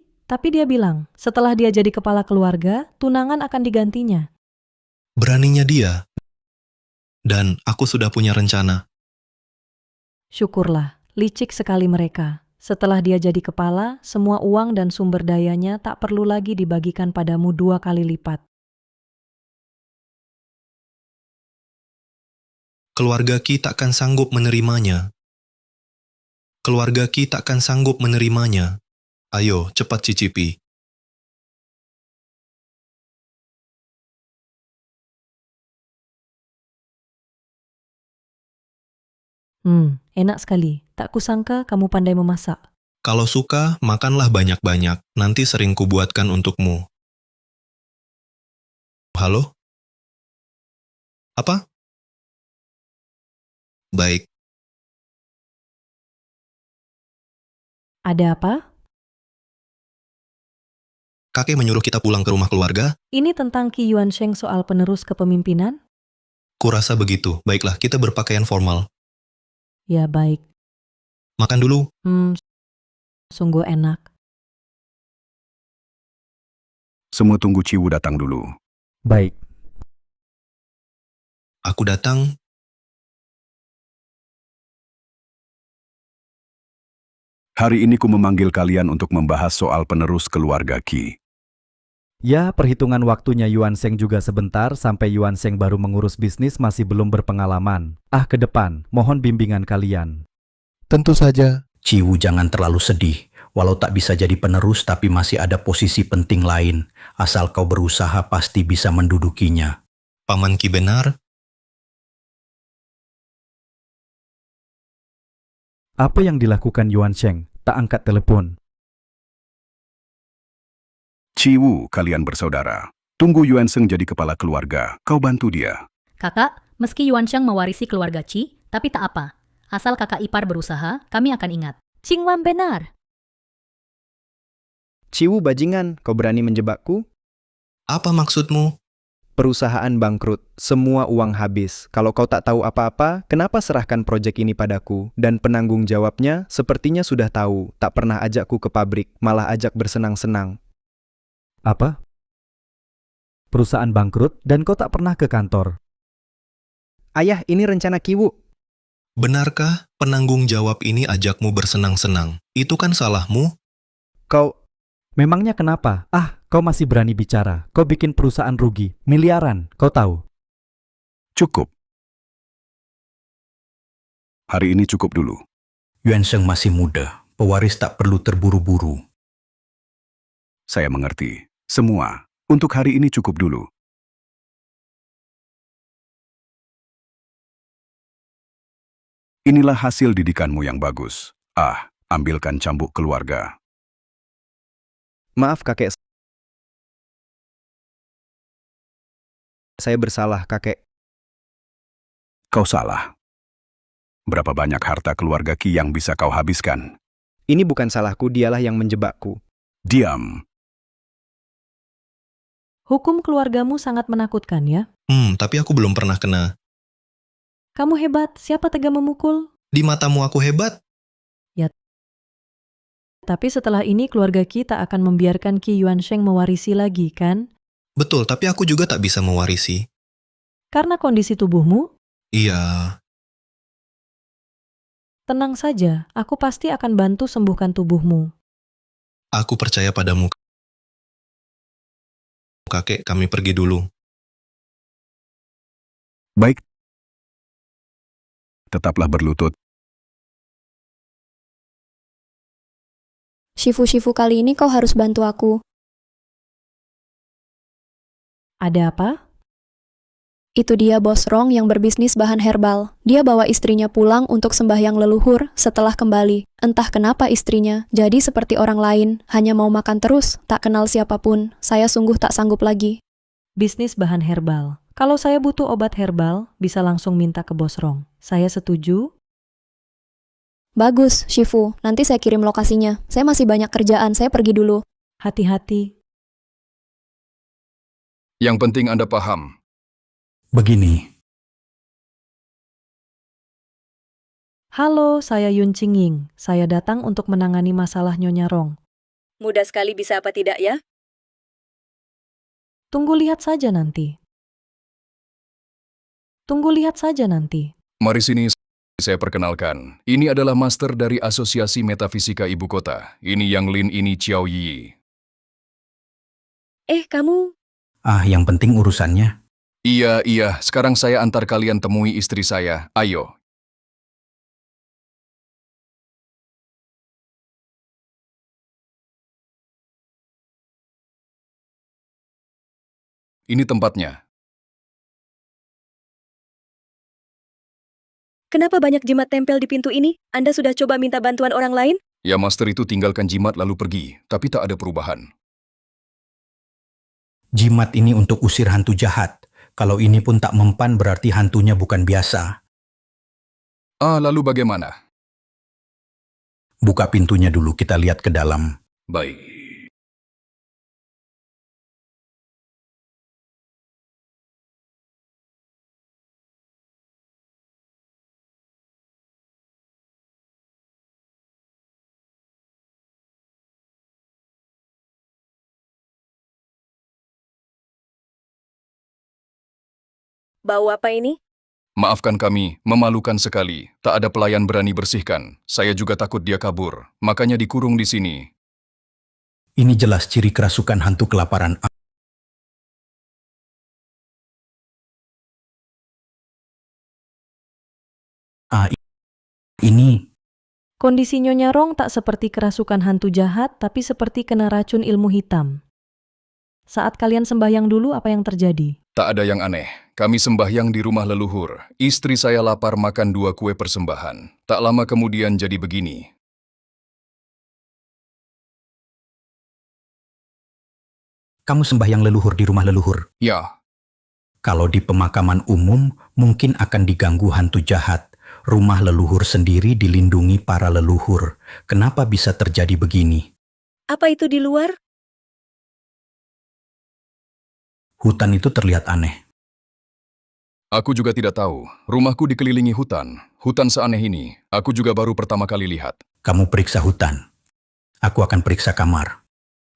dia bilang, setelah dia jadi kepala keluarga, tunangan akan digantinya. Beraninya dia. Dan aku sudah punya rencana. Syukurlah, licik sekali mereka. Setelah dia jadi kepala, semua uang dan sumber dayanya tak perlu lagi dibagikan padamu 2 kali lipat. Keluarga Qi takkan sanggup menerimanya. Keluarga Qi takkan sanggup menerimanya. Ayo, cepat cicipi. Enak sekali. Tak kusangka kamu pandai memasak. Kalau suka, makanlah banyak-banyak. Nanti sering kubuatkan untukmu. Halo? Apa? Baik. Ada apa? Kakek menyuruh kita pulang ke rumah keluarga? Ini tentang Qi Yuansheng soal penerus kepemimpinan? Kurasa begitu. Baiklah, kita berpakaian formal. Ya baik. Makan dulu. Sungguh enak. Semua tunggu Ciwu datang dulu. Baik. Aku datang. Hari ini ku memanggil kalian untuk membahas soal penerus keluarga Qi. Ya, perhitungan waktunya Yuansheng juga sebentar sampai Yuansheng baru mengurus bisnis masih belum berpengalaman. Ke depan, mohon bimbingan kalian. Tentu saja. Ciwu jangan terlalu sedih. Walau tak bisa jadi penerus tapi masih ada posisi penting lain. Asal kau berusaha pasti bisa mendudukinya. Paman Qi benar? Apa yang dilakukan Yuansheng? Tak angkat telepon. Ciwu, kalian bersaudara. Tunggu Yuansheng jadi kepala keluarga. Kau bantu dia. Kakak, meski Yuansheng mewarisi keluarga Qi, tapi tak apa. Asal kakak ipar berusaha, kami akan ingat. Qingwan benar. Ciwu bajingan, kau berani menjebakku? Apa maksudmu? Perusahaan bangkrut, semua uang habis. Kalau kau tak tahu apa-apa, kenapa serahkan proyek ini padaku? Dan penanggung jawabnya sepertinya sudah tahu. Tak pernah ajakku ke pabrik, malah ajak bersenang-senang. Apa? Perusahaan bangkrut dan kau tak pernah ke kantor. Ayah, ini rencana Kiwu. Benarkah penanggung jawab ini ajakmu bersenang-senang? Itu kan salahmu. Kau... Memangnya kenapa? Kau masih berani bicara. Kau bikin perusahaan rugi. Miliaran, kau tahu. Cukup. Hari ini cukup dulu. Yuansheng masih muda. Pewaris tak perlu terburu-buru. Saya mengerti. Semua. Untuk hari ini cukup dulu. Inilah hasil didikanmu yang bagus. Ambilkan cambuk keluarga. Maaf kakek. Saya bersalah kakek. Kau salah. Berapa banyak harta keluarga Ki yang bisa kau habiskan? Ini bukan salahku, dialah yang menjebakku. Diam. Hukum keluargamu sangat menakutkan ya? Tapi aku belum pernah kena. Kamu hebat, siapa tega memukul? Di matamu aku hebat? Ya. Tapi setelah ini keluarga Ki tak akan membiarkan Ki Yuansheng mewarisi lagi, kan? Betul, tapi aku juga tak bisa mewarisi. Karena kondisi tubuhmu? Iya. Tenang saja, aku pasti akan bantu sembuhkan tubuhmu. Aku percaya padamu. Kakek, kami pergi dulu. Baik. Tetaplah berlutut. Shifu-shifu kali ini kau harus bantu aku. Ada apa? Itu dia bos Rong yang berbisnis bahan herbal. Dia bawa istrinya pulang untuk sembahyang leluhur setelah kembali. Entah kenapa istrinya jadi seperti orang lain, hanya mau makan terus, tak kenal siapapun. Saya sungguh tak sanggup lagi. Bisnis bahan herbal. Kalau saya butuh obat herbal, bisa langsung minta ke bos Rong. Saya setuju. Bagus, Shifu. Nanti saya kirim lokasinya. Saya masih banyak kerjaan, saya pergi dulu. Hati-hati. Yang penting Anda paham. Begini, Halo, saya Yun Qingying. Saya datang untuk menangani masalah Nyonya Rong. Mudah sekali bisa apa tidak ya? Tunggu lihat saja nanti. Tunggu lihat saja nanti. Mari sini saya perkenalkan. Ini adalah master dari Asosiasi Metafisika Ibu Kota. Ini Yang Lin, ini Xiao Yi. Kamu... yang penting urusannya. Iya. Sekarang saya antar kalian temui istri saya. Ayo. Ini tempatnya. Kenapa banyak jimat tempel di pintu ini? Anda sudah coba minta bantuan orang lain? Ya, master itu tinggalkan jimat lalu pergi, tapi tak ada perubahan. Jimat ini untuk usir hantu jahat. Kalau ini pun tak mempan berarti hantunya bukan biasa. Lalu bagaimana? Buka pintunya dulu, kita lihat ke dalam. Baik. Bau apa ini? Maafkan kami, memalukan sekali. Tak ada pelayan berani bersihkan. Saya juga takut dia kabur, makanya dikurung di sini. Ini jelas ciri kerasukan hantu kelaparan. Ini. Kondisi Nyonya Rong tak seperti kerasukan hantu jahat, tapi seperti kena racun ilmu hitam. Saat kalian sembahyang dulu, apa yang terjadi? Tak ada yang aneh. Kami sembahyang di rumah leluhur. Istri saya lapar makan 2 kue persembahan. Tak lama kemudian jadi begini. Kamu sembahyang leluhur di rumah leluhur? Ya. Kalau di pemakaman umum, mungkin akan diganggu hantu jahat. Rumah leluhur sendiri dilindungi para leluhur. Kenapa bisa terjadi begini? Apa itu di luar? Hutan itu terlihat aneh. Aku juga tidak tahu. Rumahku dikelilingi hutan. Hutan seaneh ini, aku juga baru pertama kali lihat. Kamu periksa hutan. Aku akan periksa kamar.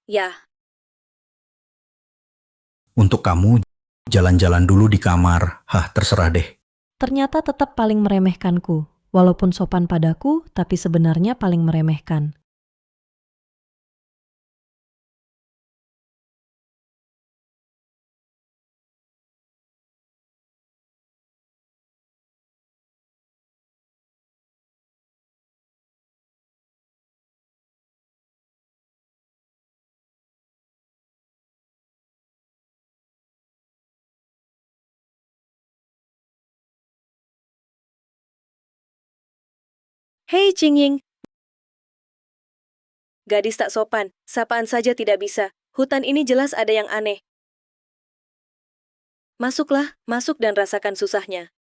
Ya. Untuk kamu, jalan-jalan dulu di kamar. Terserah deh. Ternyata tetap paling meremehkanku. Walaupun sopan padaku, tapi sebenarnya paling meremehkan. Hei Jingying. Gadis tak sopan, sapaan saja tidak bisa. Hutan ini jelas ada yang aneh. Masuklah, masuk dan rasakan susahnya.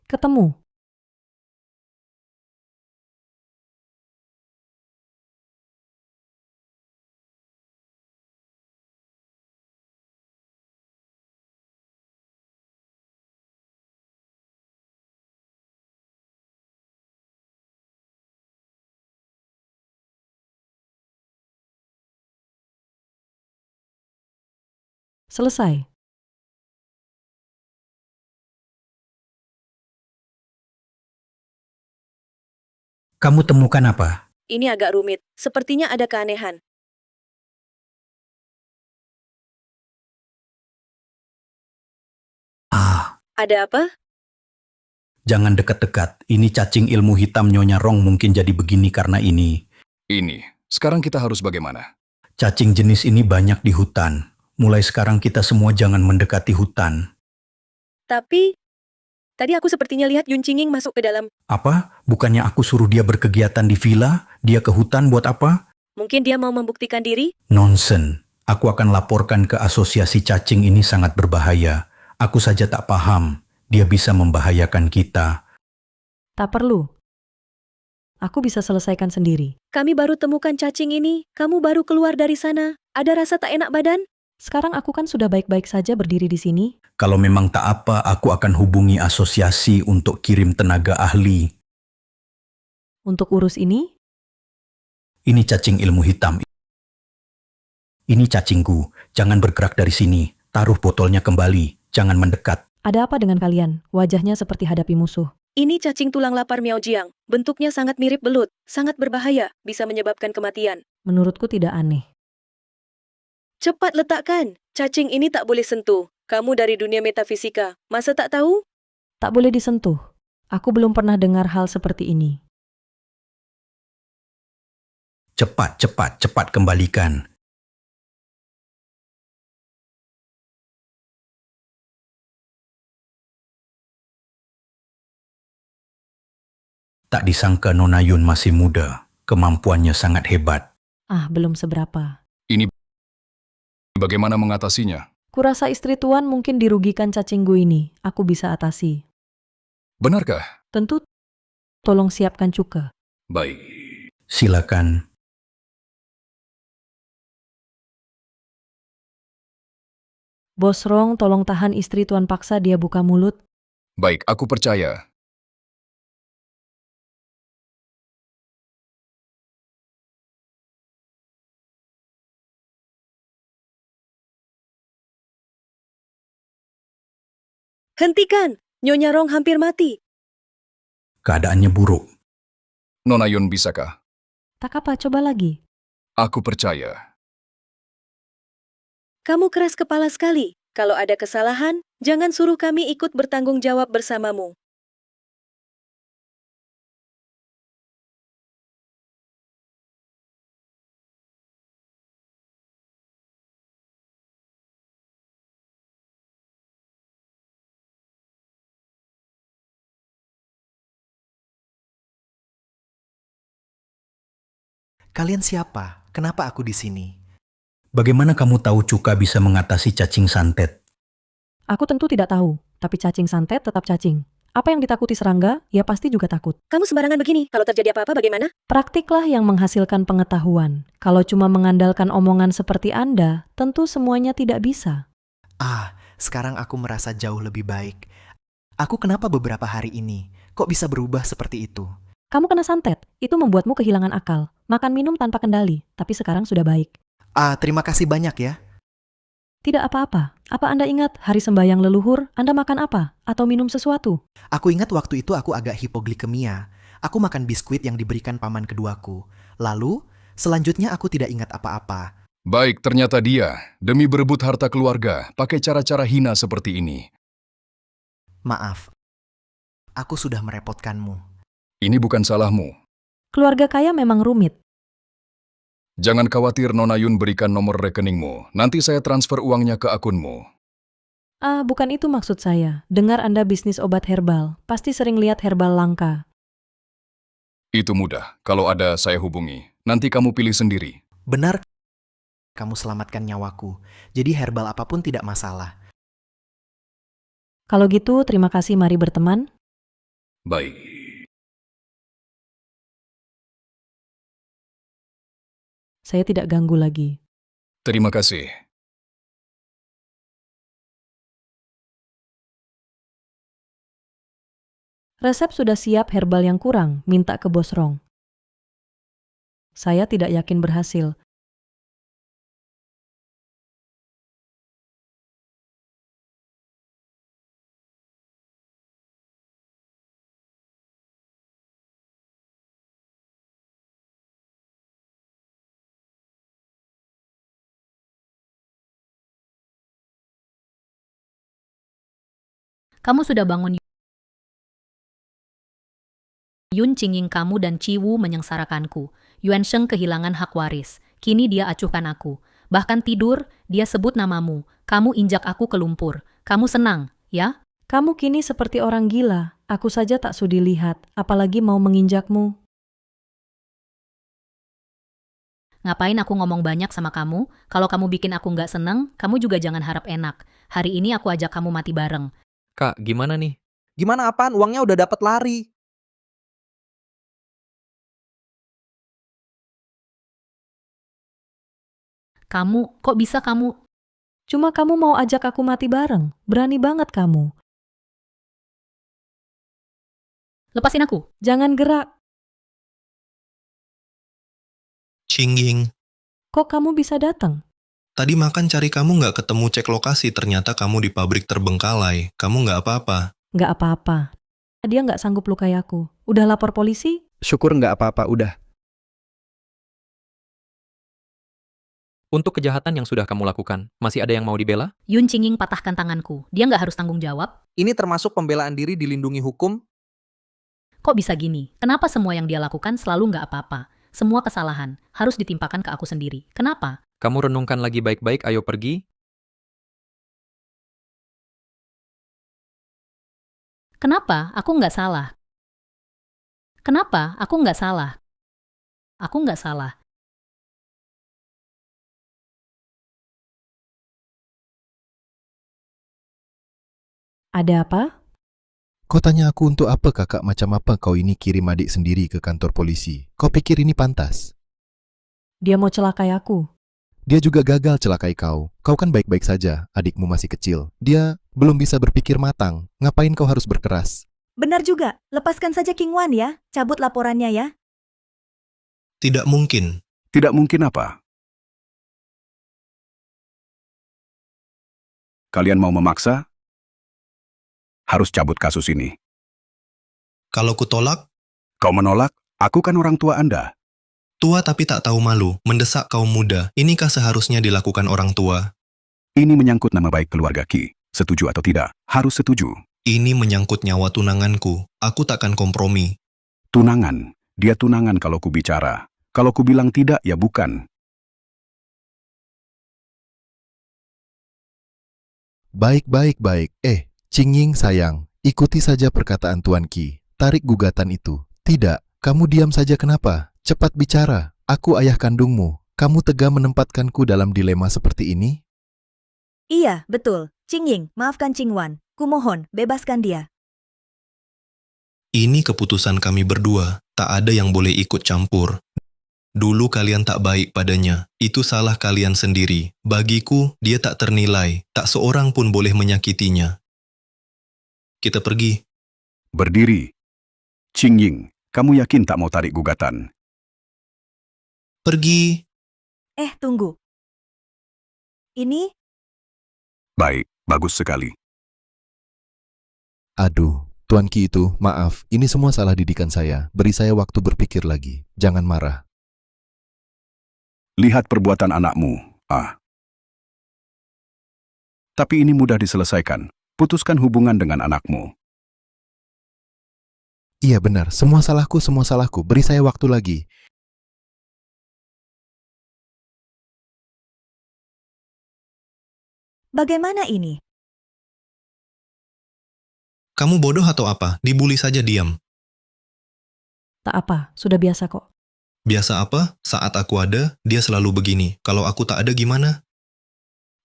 Ketemu. Selesai. Kamu temukan apa? Ini agak rumit. Sepertinya ada keanehan. Ada apa? Jangan dekat-dekat. Ini cacing ilmu hitam Nyonya Rong mungkin jadi begini karena ini. Ini, sekarang kita harus bagaimana? Cacing jenis ini banyak di hutan. Mulai sekarang kita semua jangan mendekati hutan. Tapi, tadi aku sepertinya lihat Yun Qinging masuk ke dalam. Apa? Bukannya aku suruh dia berkegiatan di villa? Dia ke hutan buat apa? Mungkin dia mau membuktikan diri? Nonsen. Aku akan laporkan ke asosiasi cacing ini sangat berbahaya. Aku saja tak paham. Dia bisa membahayakan kita. Tak perlu. Aku bisa selesaikan sendiri. Kami baru temukan cacing ini. Kamu baru keluar dari sana. Ada rasa tak enak badan? Sekarang aku kan sudah baik-baik saja berdiri di sini. Kalau memang tak apa, aku akan hubungi asosiasi untuk kirim tenaga ahli. Untuk urus ini? Ini cacing ilmu hitam. Ini cacingku. Jangan bergerak dari sini. Taruh botolnya kembali. Jangan mendekat. Ada apa dengan kalian? Wajahnya seperti hadapi musuh. Ini cacing tulang lapar Miao Jiang. Bentuknya sangat mirip belut. Sangat berbahaya. Bisa menyebabkan kematian. Menurutku tidak aneh. Cepat letakkan. Cacing ini tak boleh sentuh. Kamu dari dunia metafisika. Masa tak tahu? Tak boleh disentuh. Aku belum pernah dengar hal seperti ini. Cepat, cepat, cepat kembalikan. Tak disangka Nona Yun masih muda. Kemampuannya sangat hebat. Belum seberapa. Ini bagaimana mengatasinya? Kurasa istri tuan mungkin dirugikan cacinggu ini. Aku bisa atasi. Benarkah? Tentu. Tolong siapkan cuka. Baik. Silakan. Bos Rong, tolong tahan istri tuan, paksa dia buka mulut. Baik, aku percaya. Hentikan! Nyonya Rong hampir mati. Keadaannya buruk. Nona Yun, bisakah? Tak apa, coba lagi. Aku percaya. Kamu keras kepala sekali. Kalau ada kesalahan, jangan suruh kami ikut bertanggung jawab bersamamu. Kalian siapa? Kenapa aku di sini? Bagaimana kamu tahu cuka bisa mengatasi cacing santet? Aku tentu tidak tahu, tapi cacing santet tetap cacing. Apa yang ditakuti serangga, ya pasti juga takut. Kamu sembarangan begini, kalau terjadi apa-apa bagaimana? Praktiklah yang menghasilkan pengetahuan. Kalau cuma mengandalkan omongan seperti Anda, tentu semuanya tidak bisa. Sekarang aku merasa jauh lebih baik. Aku kenapa beberapa hari ini? Kok bisa berubah seperti itu? Kamu kena santet, itu membuatmu kehilangan akal. Makan minum tanpa kendali, tapi sekarang sudah baik. Terima kasih banyak ya. Tidak apa-apa. Apa Anda ingat hari sembahyang leluhur, Anda makan apa? Atau minum sesuatu? Aku ingat waktu itu aku agak hipoglikemia. Aku makan biskuit yang diberikan paman keduaku. Lalu, selanjutnya aku tidak ingat apa-apa. Baik, ternyata dia, demi berebut harta keluarga, pakai cara-cara hina seperti ini. Maaf, aku sudah merepotkanmu. Ini bukan salahmu. Keluarga kaya memang rumit. Jangan khawatir, Nona Yun berikan nomor rekeningmu. Nanti saya transfer uangnya ke akunmu. Bukan itu maksud saya. Dengar Anda bisnis obat herbal. Pasti sering lihat herbal langka. Itu mudah. Kalau ada, saya hubungi. Nanti kamu pilih sendiri. Benar, kamu selamatkan nyawaku. Jadi herbal apapun tidak masalah. Kalau gitu, terima kasih, mari berteman. Baik. Saya tidak ganggu lagi. Terima kasih. Resep sudah siap, herbal yang kurang, minta ke Bos Rong. Saya tidak yakin berhasil. Kamu sudah bangun. Yun Qingying kamu dan Ciwu menyengsarakanku. Yuan Sheng kehilangan hak waris. Kini dia acuhkan aku. Bahkan tidur, dia sebut namamu. Kamu injak aku ke lumpur. Kamu senang, ya? Kamu kini seperti orang gila. Aku saja tak sudi lihat, apalagi mau menginjakmu. Ngapain aku ngomong banyak sama kamu? Kalau kamu bikin aku nggak seneng, kamu juga jangan harap enak. Hari ini aku ajak kamu mati bareng. Kak, gimana nih? Gimana apaan? Uangnya udah dapat lari. Kok bisa kamu? Cuma kamu mau ajak aku mati bareng. Berani banget kamu. Lepasin aku. Jangan gerak. Qingying, Kok kamu bisa datang? tadi makan cari kamu nggak ketemu, cek lokasi, ternyata kamu di pabrik terbengkalai. Kamu nggak apa-apa. Nggak apa-apa. Dia nggak sanggup lukai aku. Udah lapor polisi? Syukur nggak apa-apa, udah. Untuk kejahatan yang sudah kamu lakukan, masih ada yang mau dibela? Yun Qingying patahkan tanganku. Dia nggak harus tanggung jawab. Ini termasuk pembelaan diri dilindungi hukum? Kok bisa gini? Kenapa semua yang dia lakukan selalu nggak apa-apa? Semua kesalahan harus ditimpakan ke aku sendiri. Kenapa? Kamu renungkan lagi baik-baik, ayo pergi. Kenapa? Aku nggak salah. Kenapa? Aku nggak salah. Aku nggak salah. Ada apa? Kau tanya aku untuk apa, kakak? Macam apa kau ini kirim adik sendiri ke kantor polisi? Kau pikir ini pantas? Dia mau celakai aku. Dia juga gagal celakai kau. Kau kan baik-baik saja, adikmu masih kecil. Dia belum bisa berpikir matang. Ngapain kau harus berkeras? Benar juga, lepaskan saja King Wan ya. Cabut laporannya ya. Tidak mungkin. Tidak mungkin apa? Kalian mau memaksa? Harus cabut kasus ini. Kalau kutolak, Kau menolak? Aku kan orang tua Anda. tua tapi tak tahu malu, mendesak kaum muda. Inikah seharusnya dilakukan orang tua? Ini menyangkut nama baik keluarga Ki. Setuju atau tidak? Harus setuju. Ini menyangkut nyawa tunanganku. Aku takkan kompromi. Tunangan. Dia tunangan kalau ku bicara. Kalau ku bilang tidak, ya bukan. Baik. Qingying sayang, ikuti saja perkataan Tuan Qi. Tarik gugatan itu. Tidak, kamu diam saja kenapa? Cepat bicara. Aku ayah kandungmu. Kamu tega menempatkanku dalam dilema seperti ini? Iya, betul. Qingying, maafkan King Wan. Kumohon, bebaskan dia. Ini keputusan kami berdua. Tak ada yang boleh ikut campur. Dulu kalian tak baik padanya. Itu salah kalian sendiri. Bagiku, dia tak ternilai. Tak seorang pun boleh menyakitinya. Kita pergi. Berdiri. Qingying, kamu yakin tak mau tarik gugatan? Pergi. Tunggu. Ini? Baik, bagus sekali. Aduh, Tuan Qi itu, maaf. Ini semua salah didikan saya. Beri saya waktu berpikir lagi. Jangan marah. Lihat perbuatan anakmu. Tapi ini mudah diselesaikan. Putuskan hubungan dengan anakmu. Iya benar, semua salahku, semua salahku. Beri saya waktu lagi. Bagaimana ini? Kamu bodoh atau apa? Dibully saja diam. Tak apa, sudah biasa kok. Biasa apa? Saat aku ada, dia selalu begini. Kalau aku tak ada gimana?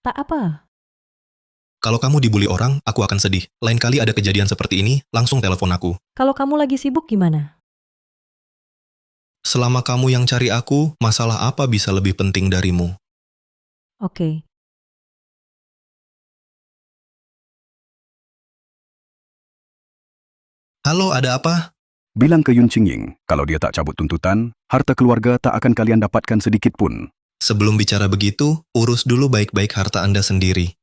Tak apa. Kalau kamu dibully orang, aku akan sedih. Lain kali ada kejadian seperti ini, langsung telepon aku. Kalau kamu lagi sibuk gimana? Selama kamu yang cari aku, masalah apa bisa lebih penting darimu? Oke. Halo, ada apa? Bilang ke Yun Qingying, kalau dia tak cabut tuntutan, harta keluarga tak akan kalian dapatkan sedikit pun. Sebelum bicara begitu, urus dulu baik-baik harta Anda sendiri.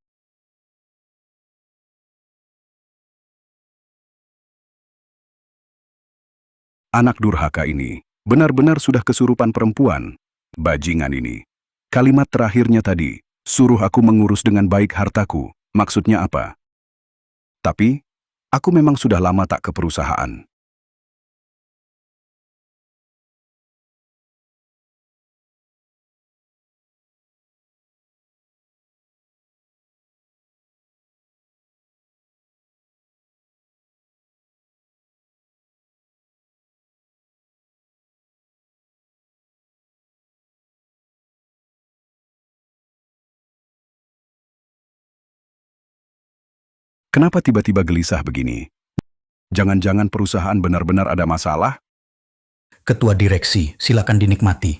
Anak durhaka ini, benar-benar sudah kesurupan perempuan. Bajingan ini. Kalimat terakhirnya tadi, suruh aku mengurus dengan baik hartaku. Maksudnya apa? Tapi, aku memang sudah lama tak ke perusahaan. Kenapa tiba-tiba gelisah begini? Jangan-jangan perusahaan benar-benar ada masalah? Ketua direksi, silakan dinikmati.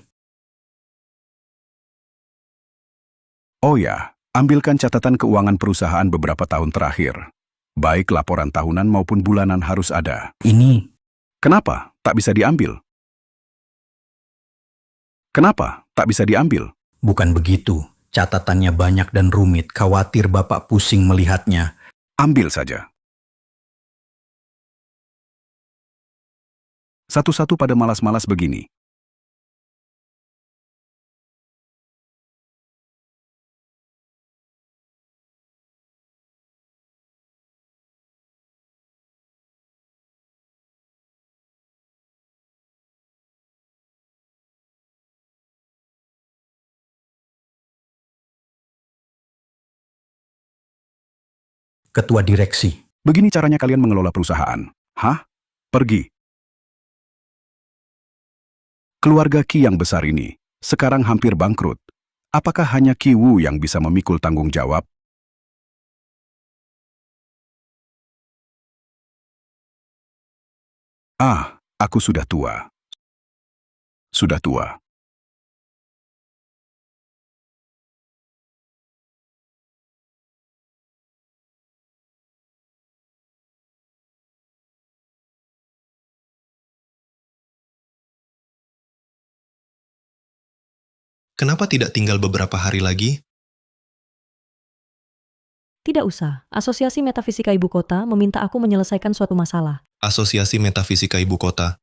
Oh ya, ambilkan catatan keuangan perusahaan beberapa tahun terakhir. Baik laporan tahunan maupun bulanan harus ada. Ini, Kenapa tak bisa diambil? Kenapa tak bisa diambil? bukan begitu. Catatannya banyak dan rumit, khawatir Bapak pusing melihatnya. Ambil saja. Satu-satu pada malas-malas begini. Ketua direksi, Begini caranya kalian mengelola perusahaan. Hah? Pergi. Keluarga Qi yang besar ini, sekarang hampir bangkrut. Apakah hanya Qi Wu yang bisa memikul tanggung jawab? Ah, aku sudah tua. Sudah tua. Kenapa tidak tinggal beberapa hari lagi? Tidak usah. Asosiasi Metafisika Ibu Kota meminta aku menyelesaikan suatu masalah. Asosiasi Metafisika Ibu Kota.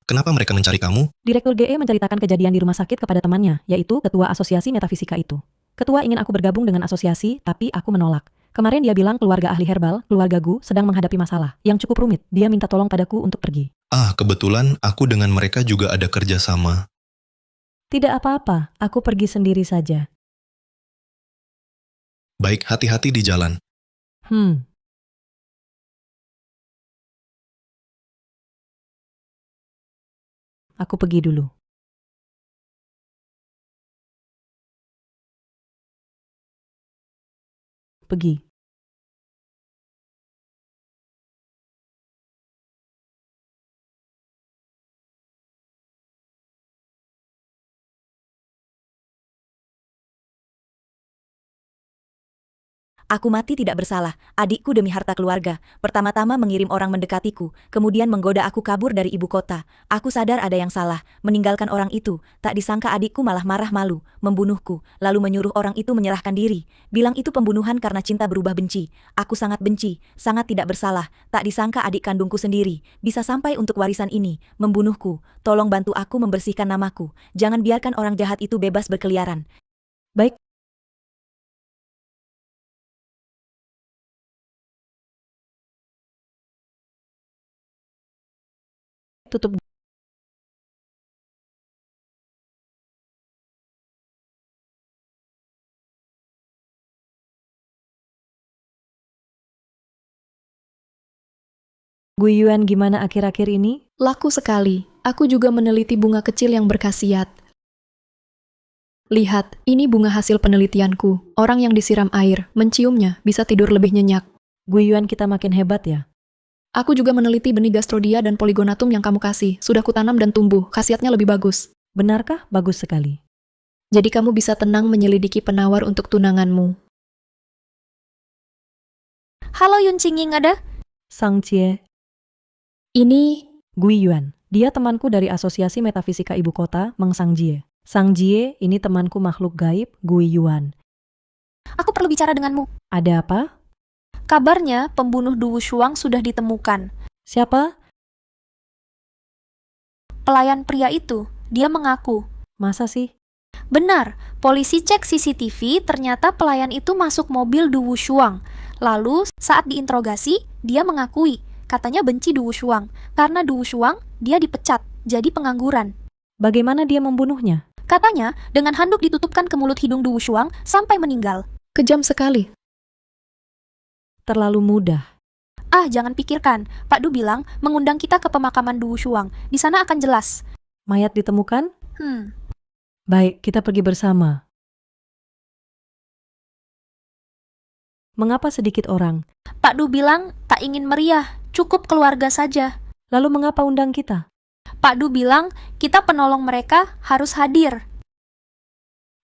Kenapa mereka mencari kamu? Direktur GE menceritakan kejadian di rumah sakit kepada temannya, yaitu ketua asosiasi metafisika itu. Ketua ingin aku bergabung dengan asosiasi, tapi aku menolak. Kemarin dia bilang keluarga ahli herbal, keluarga Gu, sedang menghadapi masalah yang cukup rumit. Dia minta tolong padaku untuk pergi. Ah, kebetulan aku dengan mereka juga ada kerjasama. Tidak apa-apa, aku pergi sendiri saja. Baik, hati-hati di jalan. Aku pergi dulu. Pergi. Aku mati tidak bersalah, adikku demi harta keluarga. Pertama-tama mengirim orang mendekatiku, kemudian menggoda aku kabur dari ibu kota. Aku sadar ada yang salah, meninggalkan orang itu. Tak disangka adikku malah marah malu, membunuhku, lalu menyuruh orang itu menyerahkan diri. Bilang itu pembunuhan karena cinta berubah benci. Aku sangat benci, sangat tidak bersalah. Tak disangka adik kandungku sendiri, bisa sampai untuk warisan ini, membunuhku. Tolong bantu aku membersihkan namaku. Jangan biarkan orang jahat itu bebas berkeliaran. Baik, tutup. Guiyuan gimana akhir-akhir ini? Laku sekali. Aku juga meneliti bunga kecil yang berkhasiat. Lihat, ini bunga hasil penelitianku. Orang yang disiram air, menciumnya, bisa tidur lebih nyenyak. Guiyuan kita makin hebat ya. Aku juga meneliti benih gastrodia dan polygonatum yang kamu kasih. Sudah kutanam dan tumbuh, khasiatnya lebih bagus. Benarkah? Bagus sekali. Jadi kamu bisa tenang menyelidiki penawar untuk tunanganmu. Halo Yun Qingying ada? Sang Jie, Ini Guiyuan. Dia temanku dari Asosiasi Metafisika Ibu Kota, Meng Sang Jie. Sang Jie, ini temanku makhluk gaib, Guiyuan. Aku perlu bicara denganmu. Ada apa? Kabarnya pembunuh Du Wushuang sudah ditemukan. Siapa? Pelayan pria itu, dia mengaku. Masa sih? Benar, polisi cek CCTV, ternyata pelayan itu masuk mobil Du Wushuang. Lalu saat diinterogasi, dia mengakui, katanya benci Du Wushuang. Karena Du Wushuang, dia dipecat, jadi pengangguran. Bagaimana dia membunuhnya? Katanya, dengan handuk ditutupkan ke mulut hidung Du Wushuang sampai meninggal. kejam sekali. Terlalu mudah. Ah, jangan pikirkan. Pak Du bilang mengundang kita ke pemakaman Du Wushuang. Di sana akan jelas. Mayat ditemukan? Hmm. Baik, kita pergi bersama. Mengapa sedikit orang? Pak Du bilang tak ingin meriah, cukup keluarga saja. Lalu mengapa undang kita? Pak Du bilang kita penolong mereka harus hadir.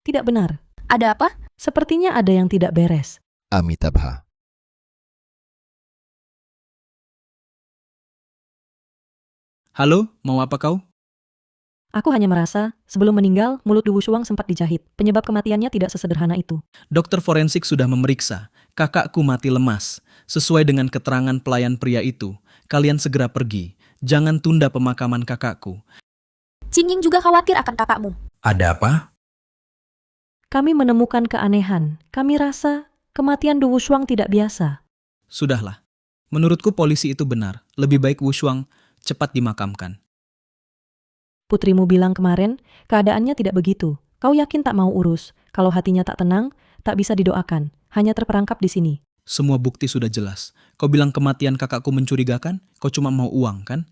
Tidak benar. Ada apa? Sepertinya ada yang tidak beres. Amitabha. Halo, mau apa kau? Aku hanya merasa, sebelum meninggal, mulut Du Wushuang sempat dijahit. Penyebab kematiannya tidak sesederhana itu. Dokter forensik sudah memeriksa. Kakakku mati lemas. Sesuai dengan keterangan pelayan pria itu, kalian segera pergi. Jangan tunda pemakaman kakakku. Qingying juga khawatir akan kakakmu. Ada apa? Kami menemukan keanehan. Kami rasa kematian Du Wushuang tidak biasa. Sudahlah. Menurutku polisi itu benar. Lebih baik Wushuang cepat dimakamkan. Putrimu bilang kemarin, keadaannya tidak begitu. Kau yakin tak mau urus? Kalau hatinya tak tenang, tak bisa didoakan. Hanya terperangkap di sini. Semua bukti sudah jelas. Kau bilang kematian kakakku mencurigakan? Kau cuma mau uang, kan?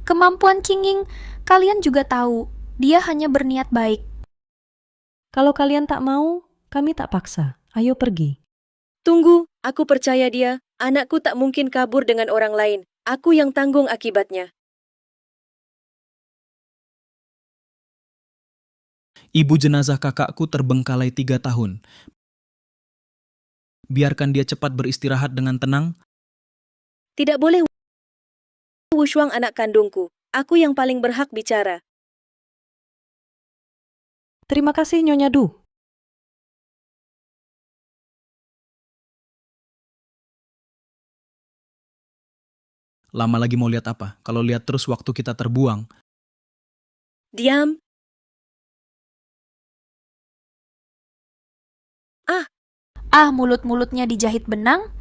Kemampuan Qingying, kalian juga tahu. Dia hanya berniat baik. Kalau kalian tak mau, kami tak paksa. Ayo pergi. Tunggu, aku percaya dia. Anakku tak mungkin kabur dengan orang lain. Aku yang tanggung akibatnya. Ibu jenazah kakakku terbengkalai 3 tahun. Biarkan dia cepat beristirahat dengan tenang. Tidak boleh. Wushuang anak kandungku. Aku yang paling berhak bicara. Terima kasih Nyonya Du. Lama lagi mau lihat apa? Kalau lihat terus waktu kita terbuang. Diam. Mulut-mulutnya dijahit benang.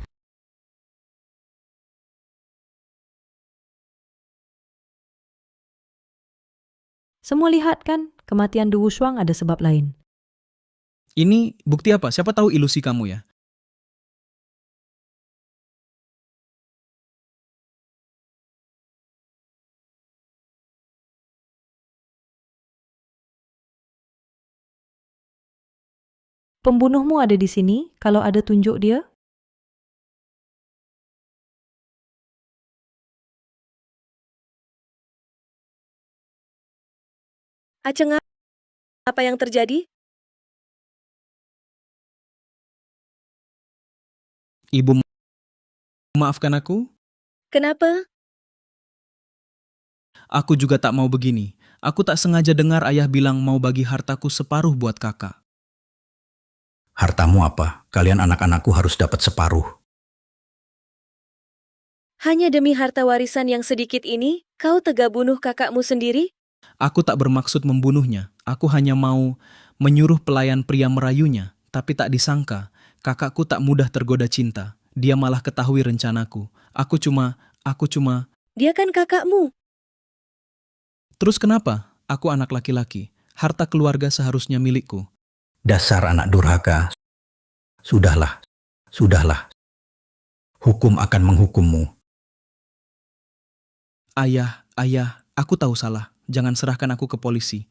Semua lihat kan, kematian Du Wushuang ada sebab lain. Ini bukti apa? Siapa tahu ilusi kamu ya? Pembunuhmu ada di sini, kalau ada tunjuk dia? Aceng, apa yang terjadi? Ibu, maafkan aku? Kenapa? Aku juga tak mau begini. Aku tak sengaja dengar ayah bilang mau bagi hartaku separuh buat kakak. Hartamu apa? Kalian anak-anakku harus dapat separuh. Hanya demi harta warisan yang sedikit ini, kau tega bunuh kakakmu sendiri? Aku tak bermaksud membunuhnya. Aku hanya mau menyuruh pelayan pria merayunya. Tapi tak disangka, kakakku tak mudah tergoda cinta. Dia malah ketahui rencanaku. Aku cuma... Dia kan kakakmu. Terus kenapa? Aku anak laki-laki. Harta keluarga seharusnya milikku. Dasar anak durhaka. Sudahlah, sudahlah. Hukum akan menghukummu. Ayah, aku tahu salah. Jangan serahkan aku ke polisi.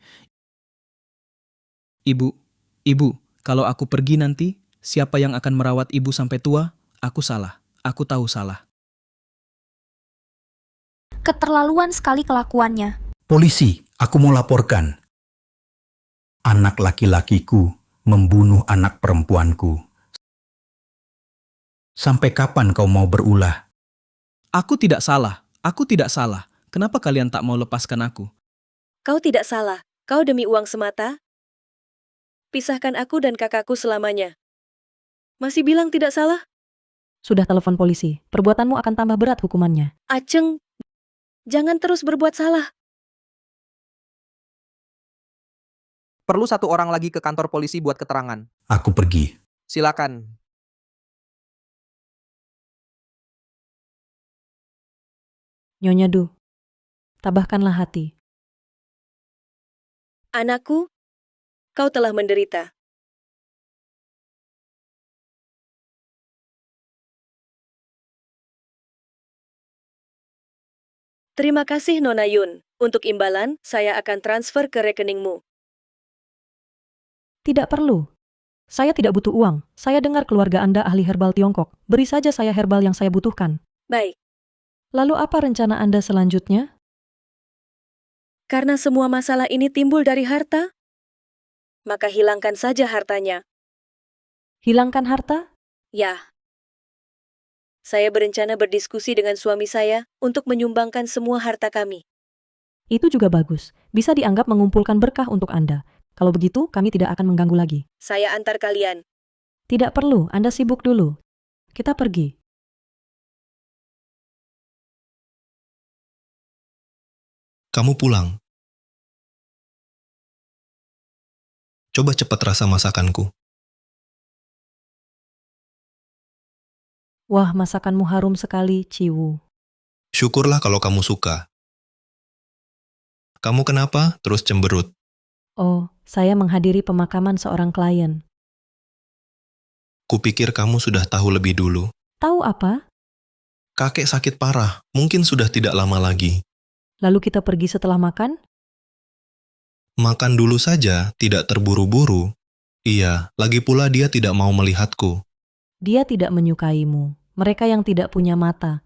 Ibu, kalau aku pergi nanti, siapa yang akan merawat ibu sampai tua? Aku salah. Aku tahu salah. Keterlaluan sekali kelakuannya. Polisi, aku mau laporkan. Anak laki-lakiku membunuh anak perempuanku. Sampai kapan kau mau berulah? Aku tidak salah. Aku tidak salah. Kenapa kalian tak mau lepaskan aku? Kau tidak salah. Kau demi uang semata? Pisahkan aku dan kakakku selamanya. Masih bilang tidak salah? Sudah telepon polisi. Perbuatanmu akan tambah berat hukumannya. Aceng, jangan terus berbuat salah. Perlu satu orang lagi ke kantor polisi buat keterangan. Aku pergi. Silakan. Nyonya Du, tabahkanlah hati. Anakku, kau telah menderita. Terima kasih Nona Yun. Untuk imbalan, saya akan transfer ke rekeningmu. Tidak perlu. Saya tidak butuh uang. Saya dengar keluarga Anda ahli herbal Tiongkok. Beri saja saya herbal yang saya butuhkan. Baik, Lalu apa rencana Anda selanjutnya? karena semua masalah ini timbul dari harta, maka hilangkan saja hartanya. Hilangkan harta? Ya. Saya berencana berdiskusi dengan suami saya untuk menyumbangkan semua harta kami. Itu juga bagus. Bisa dianggap mengumpulkan berkah untuk Anda. Kalau begitu, kami tidak akan mengganggu lagi. Saya antar kalian. Tidak perlu, Anda sibuk dulu. Kita pergi. Kamu pulang. Coba cepat rasa masakanku. Wah, masakanmu harum sekali, Ciwu. Syukurlah kalau kamu suka. Kamu kenapa terus cemberut? Oh, saya menghadiri pemakaman seorang klien. Kupikir kamu sudah tahu lebih dulu. Tahu apa? Kakek sakit parah, mungkin sudah tidak lama lagi. Lalu kita pergi setelah makan? Makan dulu saja, tidak terburu-buru. Iya, lagi pula dia tidak mau melihatku. Dia tidak menyukaimu. Mereka yang tidak punya mata.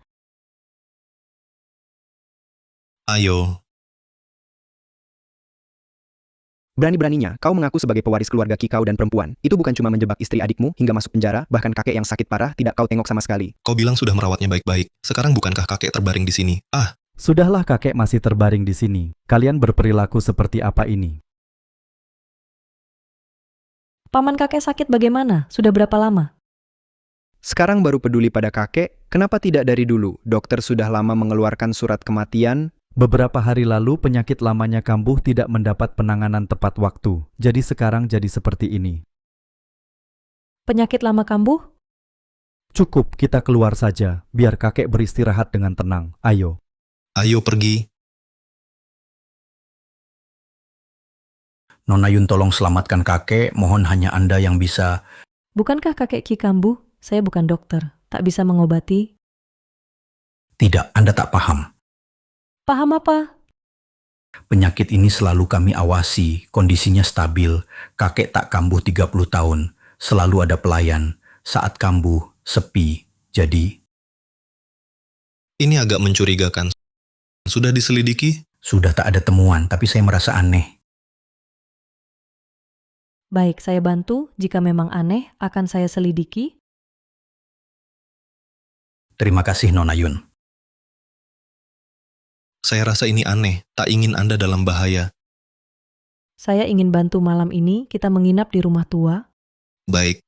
Ayo. Berani-beraninya, kau mengaku sebagai pewaris keluarga kikau dan perempuan. Itu bukan cuma menjebak istri adikmu hingga masuk penjara, bahkan kakek yang sakit parah tidak kau tengok sama sekali. Kau bilang sudah merawatnya baik-baik. Sekarang bukankah kakek terbaring di sini? Ah, Sudahlah kakek masih terbaring di sini. Kalian berperilaku seperti apa ini? Paman kakek sakit bagaimana? Sudah berapa lama? Sekarang baru peduli pada kakek, kenapa tidak dari dulu? Dokter sudah lama mengeluarkan surat kematian. Beberapa hari lalu penyakit lamanya kambuh tidak mendapat penanganan tepat waktu. Jadi sekarang jadi seperti ini. Penyakit lama kambuh? Cukup, kita keluar saja. Biar kakek beristirahat dengan tenang. Ayo. ayo pergi. Nona Yun tolong selamatkan kakek, mohon hanya Anda yang bisa. Bukankah kakek Ki kambuh? Saya bukan dokter. Tak bisa mengobati. Tidak, Anda tak paham. Paham apa? Penyakit ini selalu kami awasi, kondisinya stabil. Kakek tak kambuh 30 tahun, selalu ada pelayan. Saat kambuh, sepi. Jadi, Ini agak mencurigakan. Sudah diselidiki? sudah tak ada temuan, tapi saya merasa aneh. Baik, saya bantu. Jika memang aneh, akan saya selidiki. Terima kasih Nona Yun. Saya rasa ini aneh, tak ingin Anda dalam bahaya. Saya ingin bantu malam ini. Kita menginap di rumah tua. Baik.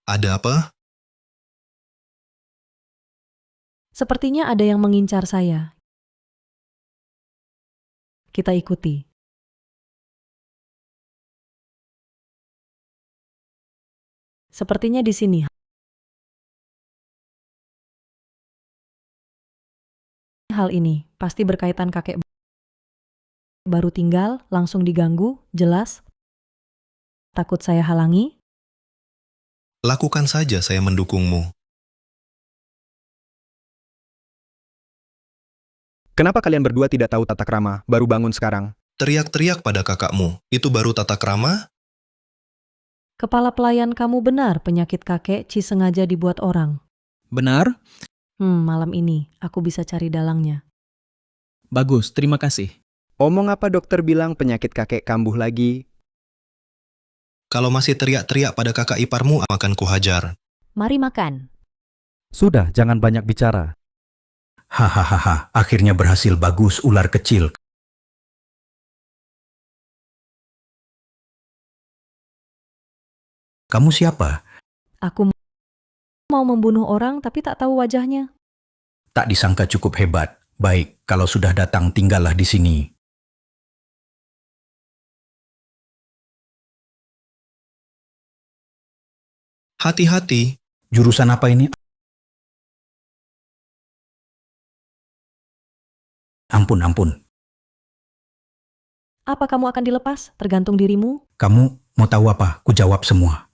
Ada apa? Sepertinya ada yang mengincar saya. Kita ikuti. Sepertinya di sini. Hal ini pasti berkaitan kakek baru tinggal, langsung diganggu, jelas. Takut saya halangi? Lakukan saja, saya mendukungmu. Kenapa kalian berdua tidak tahu tata krama, baru bangun sekarang? Teriak-teriak pada kakakmu, itu baru tata krama? Kepala pelayan kamu benar, penyakit kakek Ci sengaja dibuat orang. Benar? Malam ini aku bisa cari dalangnya. Bagus, terima kasih. Omong apa dokter bilang penyakit kakek kambuh lagi? Kalau masih teriak-teriak pada kakak iparmu, akan kuhajar. Mari makan. Sudah, jangan banyak bicara. Hahaha, akhirnya berhasil. Bagus, ular kecil. Kamu siapa? Aku mau membunuh orang tapi tak tahu wajahnya. Tak disangka cukup hebat. Baik, kalau sudah datang tinggallah di sini. Hati-hati. Jurusan apa ini? Ampun, ampun. Apa kamu akan dilepas? Tergantung dirimu. Kamu mau tahu apa? Ku jawab semua.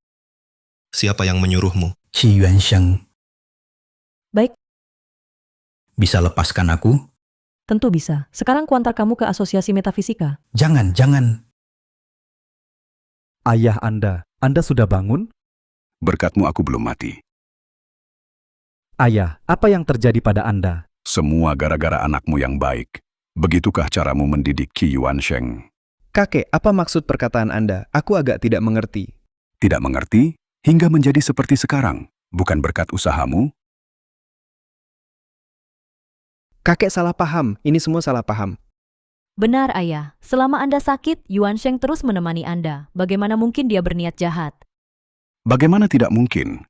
Siapa yang menyuruhmu? Xi Yuansheng. Baik, Bisa lepaskan aku? tentu bisa. Sekarang kuantar kamu ke Asosiasi Metafisika. Jangan, jangan. Ayah Anda sudah bangun? Berkatmu aku belum mati. Ayah, apa yang terjadi pada Anda? Semua gara-gara anakmu yang baik. Begitukah caramu mendidik Qi Yuansheng? Kakek, apa maksud perkataan Anda? Aku agak tidak mengerti. Tidak mengerti? Hingga menjadi seperti sekarang. Bukan berkat usahamu? Kakek salah paham, ini semua salah paham. Benar, Ayah. Selama Anda sakit, Yuan Sheng terus menemani Anda. Bagaimana mungkin dia berniat jahat? Bagaimana tidak mungkin?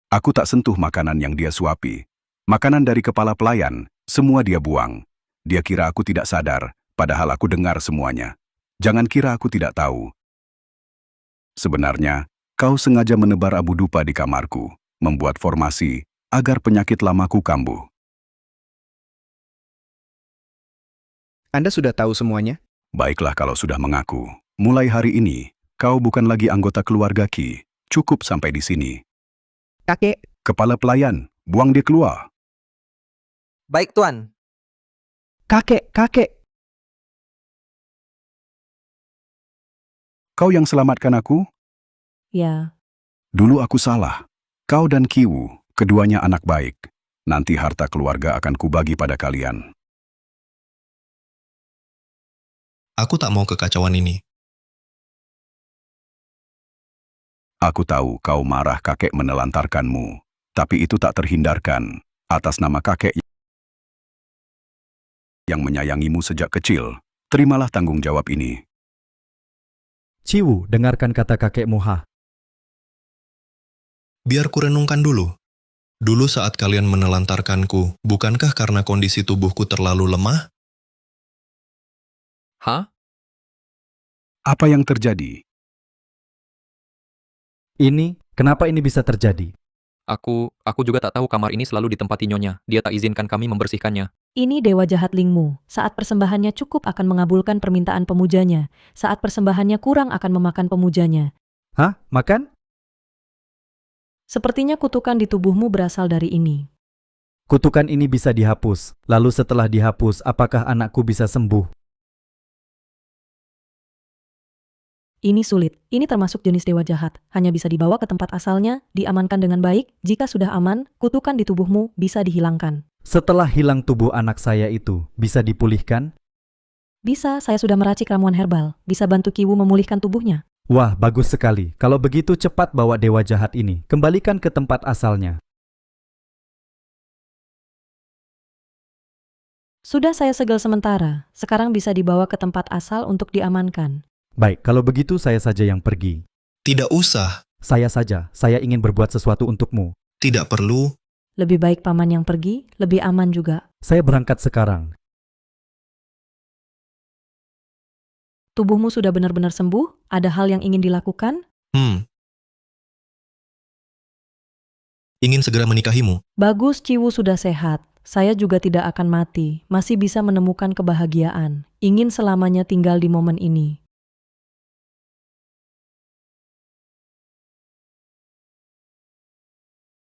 Aku tak sentuh makanan yang dia suapi. Makanan dari kepala pelayan, semua dia buang. Dia kira aku tidak sadar, padahal aku dengar semuanya. Jangan kira aku tidak tahu. Sebenarnya, kau sengaja menebar abu dupa di kamarku, membuat formasi, agar penyakit lamaku kambuh. Anda sudah tahu semuanya? Baiklah kalau sudah mengaku. Mulai hari ini, kau bukan lagi anggota keluarga Qi. Cukup sampai di sini. Kakek. Kepala pelayan, buang dia keluar. Baik, Tuan. Kakek. Kau yang selamatkan aku? Ya, Dulu aku salah. Kau dan Kiwu, keduanya anak baik. Nanti harta keluarga akan kubagi pada kalian. Aku tak mau kekacauan ini. Aku tahu kau marah kakek menelantarkanmu. Tapi itu tak terhindarkan. Atas nama kakek yang menyayangimu sejak kecil, terimalah tanggung jawab ini. Ciwu, dengarkan kata kakekmu Ha. Biar kurenungkan dulu. Dulu saat kalian menelantarkanku, bukankah karena kondisi tubuhku terlalu lemah? Hah? Apa yang terjadi? Kenapa ini bisa terjadi? Aku juga tak tahu kamar ini selalu ditempati nyonya. Dia tak izinkan kami membersihkannya. ini dewa jahat Lingmu. Saat persembahannya cukup akan mengabulkan permintaan pemujanya. Saat persembahannya kurang akan memakan pemujanya. Hah? Makan? Sepertinya kutukan di tubuhmu berasal dari ini. Kutukan ini bisa dihapus. Lalu setelah dihapus, apakah anakku bisa sembuh? Ini sulit. Ini termasuk jenis dewa jahat. Hanya bisa dibawa ke tempat asalnya, diamankan dengan baik. Jika sudah aman, kutukan di tubuhmu bisa dihilangkan. Setelah hilang tubuh anak saya itu, bisa dipulihkan? Bisa, saya sudah meracik ramuan herbal. Bisa bantu Kiwu memulihkan tubuhnya. Wah, bagus sekali. Kalau begitu cepat bawa dewa jahat ini. Kembalikan ke tempat asalnya. Sudah saya segel sementara. Sekarang bisa dibawa ke tempat asal untuk diamankan. Baik, kalau begitu saya saja yang pergi. Tidak usah. Saya saja. Saya ingin berbuat sesuatu untukmu. Tidak perlu. Lebih baik paman yang pergi, lebih aman juga. Saya berangkat sekarang. Tubuhmu sudah benar-benar sembuh? Ada hal yang ingin dilakukan? ingin segera menikahimu. Bagus, Ciwu sudah sehat. Saya juga tidak akan mati, masih bisa menemukan kebahagiaan. Ingin selamanya tinggal di momen ini.